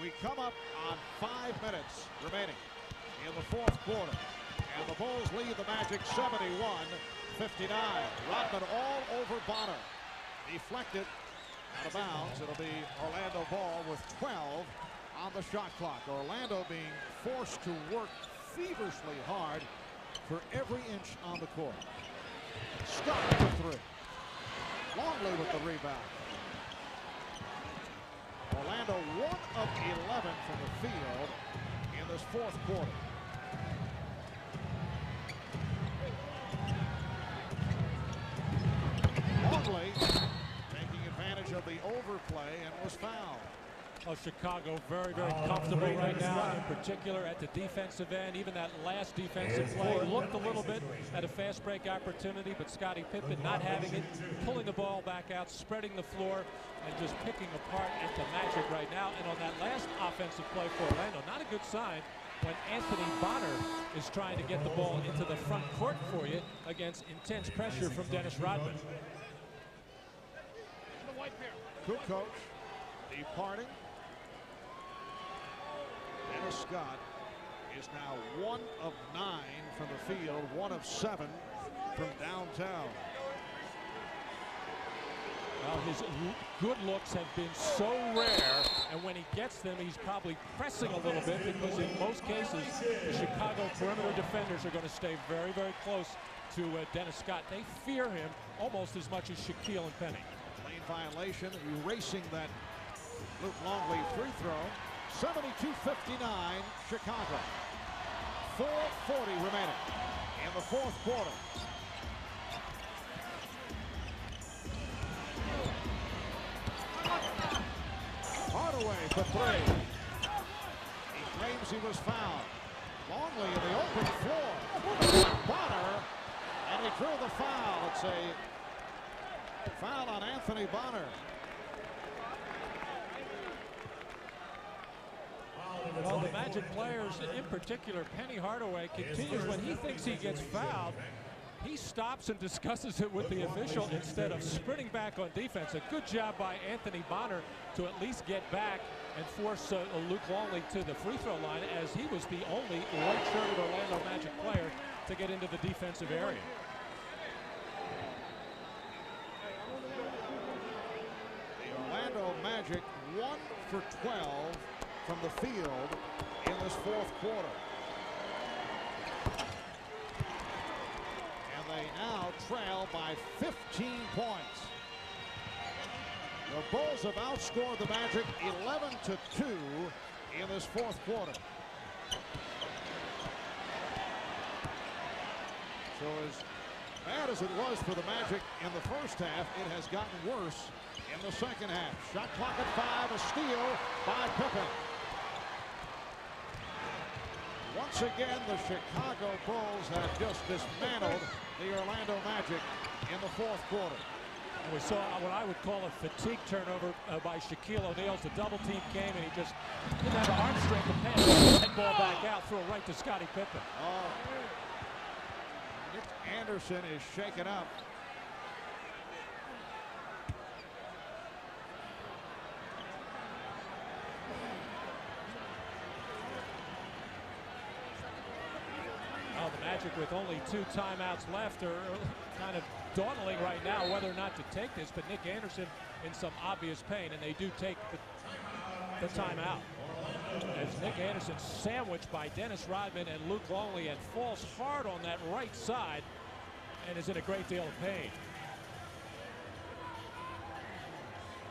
We come up on 5 minutes remaining in the fourth quarter. And the Bulls lead the Magic 71-59. Rodman all over Bonner. Deflected out of bounds. It'll be Orlando ball with 12 on the shot clock. Orlando being forced to work feverishly hard for every inch on the court. Scott for 3. Longley with the rebound. Orlando 1 of 11 from the field in this fourth quarter. Longley taking advantage of the overplay and was fouled. Oh, Chicago very, very comfortable right now, in particular at the defensive end. Even that last defensive play looked a little bit at a fast break opportunity, but Scottie Pippen not having it, pulling the ball back out, spreading the floor, and just picking apart at the Magic right now. And on that last offensive play for Orlando, not a good sign when Anthony Bonner is trying to get the ball into the front court for you against intense pressure from Dennis Rodman. Kukoc departing. Dennis Scott is now 1 of 9 from the field, 1 of 7 from downtown. Well, his good looks have been so rare, and when he gets them, he's probably pressing a little bit because in most cases, the Chicago perimeter defenders are going to stay very, very close to Dennis Scott. They fear him almost as much as Shaquille and Penny. Lane violation, erasing that Luke Longley free throw. 72-59 Chicago. 4:40 remaining in the fourth quarter. Hardaway for 3. He claims he was fouled. Longley in the open floor. Bonner, and he drew the foul. It's a foul on Anthony Bonner. Well, the Magic players, in particular Penny Hardaway, continues when he thinks he gets fouled. he stops and discusses it with the official instead of sprinting back on defense. A good job by Anthony Bonner to at least get back and force Luke Longley to the free throw line, as he was the only white-shirted Orlando Magic player to get into the defensive area. The Orlando Magic 1 for 12 from the field in this fourth quarter. And they now trail by 15 points. The Bulls have outscored the Magic 11-2 in this fourth quarter. So as bad as it was for the Magic in the first half, it has gotten worse in the second half. Shot clock at 5, a steal by Pippen. Once again, the Chicago Bulls have just dismantled the Orlando Magic in the fourth quarter. We saw what I would call a fatigue turnover by Shaquille O'Neal. The double team came and he just didn't have an arm strength to pass. That ball back out, throw right to Scottie Pippen. Nick Anderson is shaken up. Well, the Magic, with only 2 timeouts left, are kind of dawdling right now whether or not to take this, but Nick Anderson in some obvious pain, and they do take the timeout. As Nick Anderson sandwiched by Dennis Rodman and Luke Longley and falls hard on that right side and is in a great deal of pain.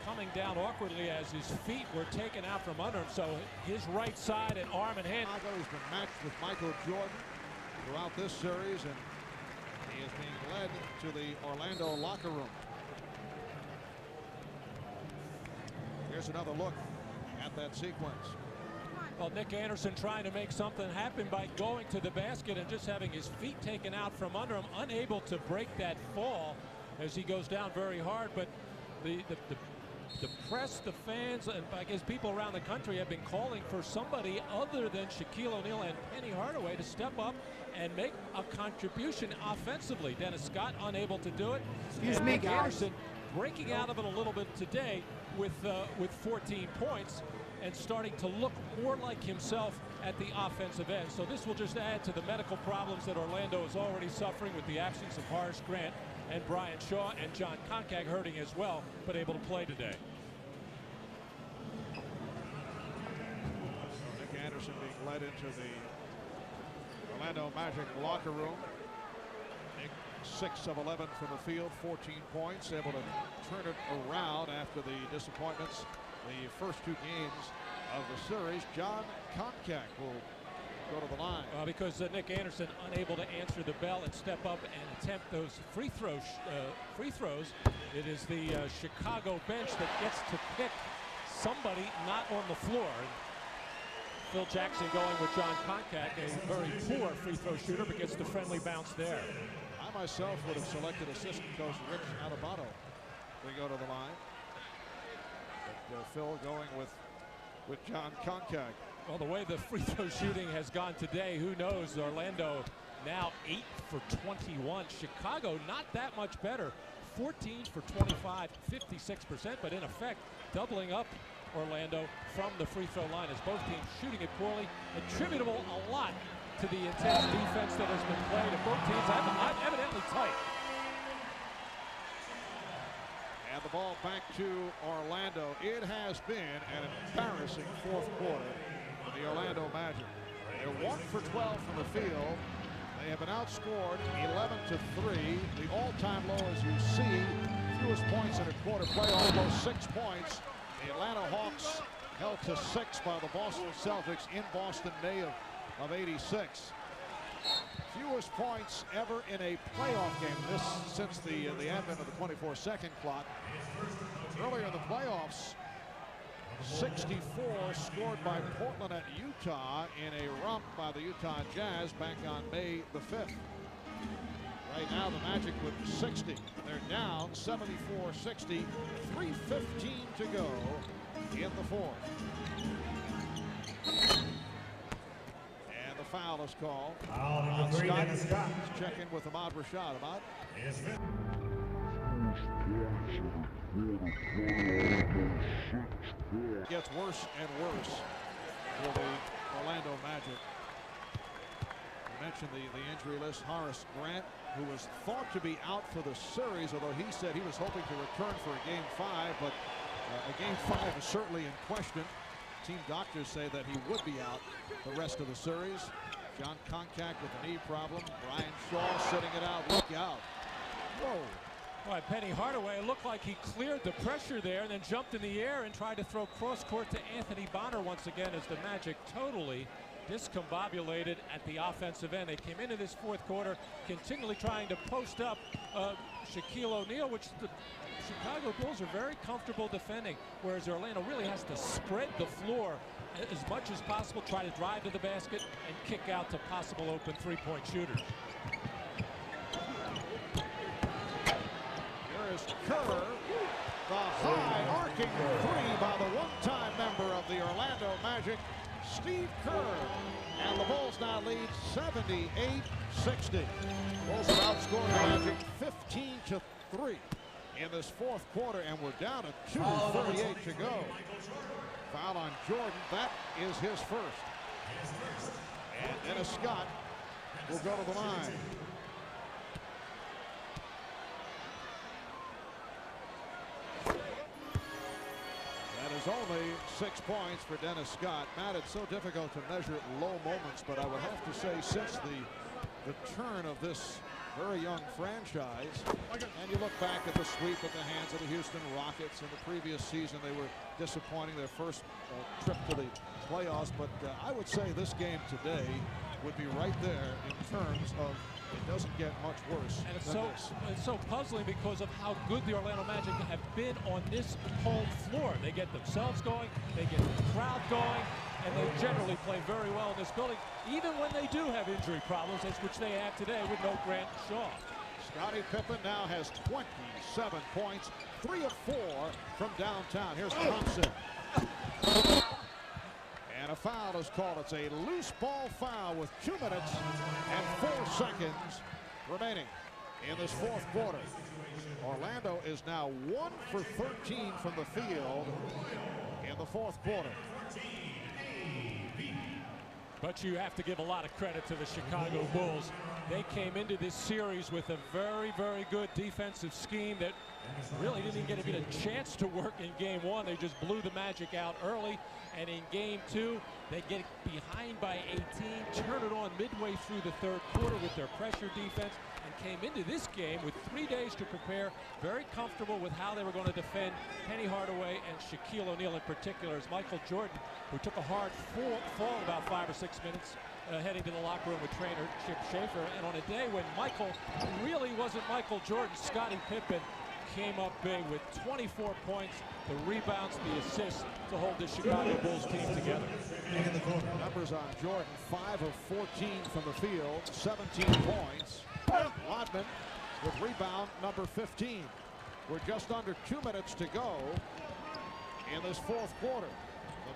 Coming down awkwardly as his feet were taken out from under him, so his right side and arm and hand. Chicago has been matched with Michael Jordan throughout this series, and he is being led to the Orlando locker room. Here's another look at that sequence. Well, Nick Anderson trying to make something happen by going to the basket and just having his feet taken out from under him, unable to break that fall as he goes down very hard. But the press, the fans, and I guess people around the country have been calling for somebody other than Shaquille O'Neal and Penny Hardaway to step up and make a contribution offensively. Dennis Scott unable to do it. Excuse me, Nick guys. Anderson breaking out of it a little bit today with 14 points and starting to look more like himself at the offensive end. So this will just add to the medical problems that Orlando is already suffering with the absence of Horace Grant and Brian Shaw, and John Koncak hurting as well, but able to play today. Nick Anderson being led into the Orlando Magic locker room. Nick 6 of 11 from the field, 14 points, able to turn it around after the disappointments the first 2 games of the series. John Koncak will go to the line. Because Nick Anderson unable to answer the bell and step up and attempt those free throws. It is the Chicago bench that gets to pick somebody not on the floor. Phil Jackson going with John Koncak, a very poor free throw shooter, but gets the friendly bounce there. I myself would have selected assistant coach Rich Adubato to go to the line. But Phil going with John Koncak. Well, the way the free throw shooting has gone today, who knows? Orlando now 8 for 21. Chicago not that much better. 14 for 25, 56%, but in effect doubling up Orlando from the free throw line as both teams shooting it poorly. Attributable a lot to the intense defense that has been played, and both teams have evidently tight. And the ball back to Orlando. It has been an embarrassing fourth quarter for the Orlando Magic. They're 1 for 12 from the field. They have been outscored 11-3. The all-time low, as you see, fewest points in a quarter play, almost 6 points. The Atlanta Hawks held to 6 by the Boston Celtics in Boston, May of '86. Fewest points ever in a playoff game. This since the advent of the 24-second clock. Earlier in the playoffs, 64 scored by Portland at Utah in a romp by the Utah Jazz back on May the 5th. Right now the Magic with 60. They're down 74-60. 3:15 to go in the fourth. And the foul is called. Foul number 3, Dennis Scott. Let's check in with Ahmad Rashad. Ahmad. Is fifth. Gets worse and worse for the Orlando Magic. I mentioned the injury list. Horace Grant, who was thought to be out for the series, although he said he was hoping to return for a Game 5, but a Game 5 is certainly in question. Team doctors say that he would be out the rest of the series. John Koncak with a knee problem. Brian Shaw sitting it out. Look out. Whoa. Well, Penny Hardaway, it looked like he cleared the pressure there and then jumped in the air and tried to throw cross court to Anthony Bonner once again as the Magic totally discombobulated at the offensive end. They came into this fourth quarter continually trying to post up Shaquille O'Neal, which the Chicago Bulls are very comfortable defending, whereas Orlando really has to spread the floor as much as possible, try to drive to the basket and kick out to possible open three-point shooters. Here is Kerr, the high arcing three by the one-time member of the Orlando Magic, Steve Kerr. And the Bulls now lead 78-60. Bulls have outscored the Magic 15-3 in this fourth quarter, and we're down to 2:38 to go. Foul on Jordan. That is his first. And Dennis Scott will go to the line. That is only 6 points for Dennis Scott. Matt, it's so difficult to measure low moments, but I would have to say since the turn of this very young franchise, and you look back at the sweep at the hands of the Houston Rockets in the previous season, they were disappointing, their first trip to the playoffs, but I would say this game today would be right there in terms of it doesn't get much worse. And it's so puzzling because of how good the Orlando Magic have been on this home floor. They get themselves going, they get the crowd going, and they generally play very well in this building, even when they do have injury problems, which they have today with no Grant Shaw. Scottie Pippen now has 27 points, 3 of 4 from downtown. Here's Thompson. And a foul is called. It's a loose ball foul with 2 minutes and 4 seconds remaining in this fourth quarter. Orlando is now 1 for 13 from the field in the fourth quarter. But you have to give a lot of credit to the Chicago Bulls. They came into this series with a very, very good defensive scheme that really didn't even get a chance to work in Game 1. They just blew the Magic out early. And in Game 2, they get behind by 18, turn it on midway through the third quarter with their pressure defense, and came into this game with 3 days to prepare, very comfortable with how they were going to defend Penny Hardaway and Shaquille O'Neal in particular, as Michael Jordan, who took a hard fall about 5 or 6 minutes, heading to the locker room with trainer Chip Schaefer. And on a day when Michael really wasn't Michael Jordan, Scottie Pippen came up big with 24 points, the rebounds, the assists to hold the Chicago Bulls team together. Numbers on Jordan, 5 of 14 from the field, 17 points. Rodman with rebound number 15. We're just under 2 minutes to go in this fourth quarter.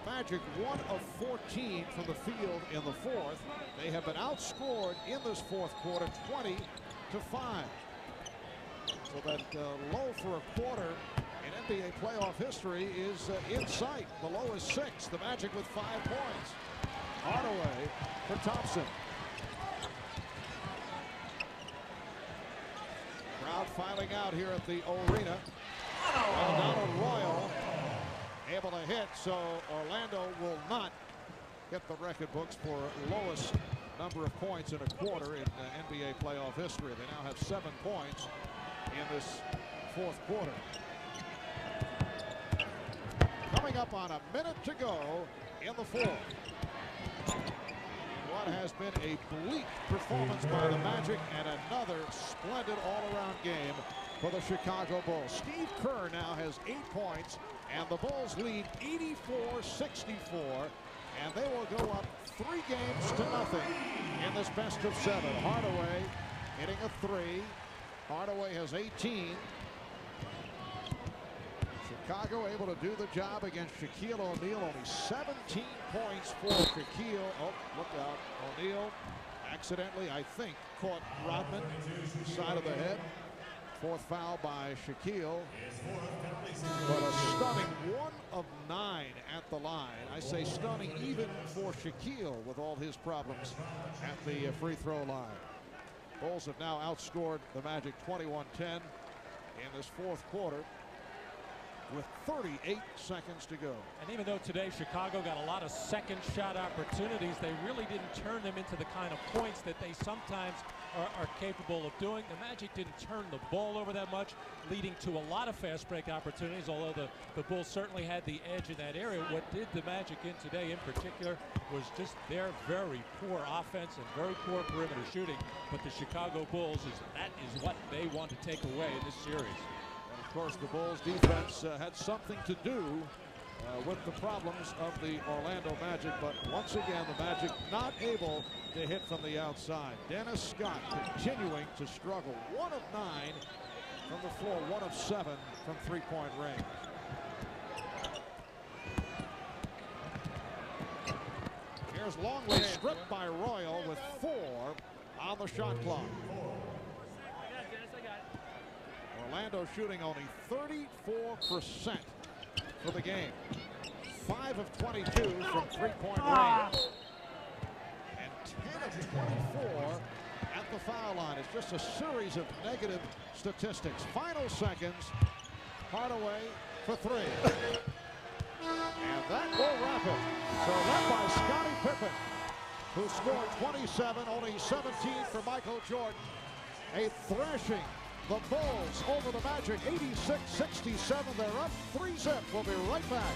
The Magic 1 of 14 from the field in the fourth. They have been outscored in this fourth quarter 20-5. So that low for a quarter in NBA playoff history is in sight. The low is 6. The Magic with 5 points. Hardaway for Thompson. Crowd filing out here at the arena. And Donald Royal able to hit, so Orlando will not get the record books for lowest number of points in a quarter in NBA playoff history. They now have 7 points in this fourth quarter. Coming up on a minute to go in the fourth. What has been a bleak performance by the Magic, and another splendid all-around game for the Chicago Bulls. Steve Kerr now has 8 points, and the Bulls lead 84-64, and they will go up 3 games to nothing in this best of 7. Hardaway hitting a 3. Hardaway has 18. Chicago able to do the job against Shaquille O'Neal. Only 17 points for Shaquille. Oh, look out. O'Neal accidentally, I think, caught Rodman side of the head. Fourth foul by Shaquille. But a stunning 1 of 9 at the line. I say stunning even for Shaquille with all his problems at the free throw line. Bulls have now outscored the Magic 21-10 in this fourth quarter with 38 seconds to go. And even though today Chicago got a lot of second shot opportunities, they really didn't turn them into the kind of points that they sometimes are capable of doing. The Magic didn't turn the ball over that much, leading to a lot of fast break opportunities, although the Bulls certainly had the edge in that area. What did the Magic in today in particular was just their very poor offense and very poor perimeter shooting. But the Chicago Bulls, that is what they want to take away in this series. Of course, the Bulls defense had something to do with the problems of the Orlando Magic, but once again the Magic not able to hit from the outside. Dennis Scott continuing to struggle. 1 of 9 from the floor, 1 of 7 from three-point range. Here's Longley stripped by Royal with 4 on the shot clock. Orlando shooting only 34% for the game. 5 of 22 from three-point range. And 10 of 24 at the foul line. It's just a series of negative statistics. Final seconds. Hardaway for 3. And that will wrap it. So led by Scottie Pippen, who scored 27, only 17 for Michael Jordan. A thrashing. The Bulls over the Magic, 86-67. They're up 3-zip. We'll be right back.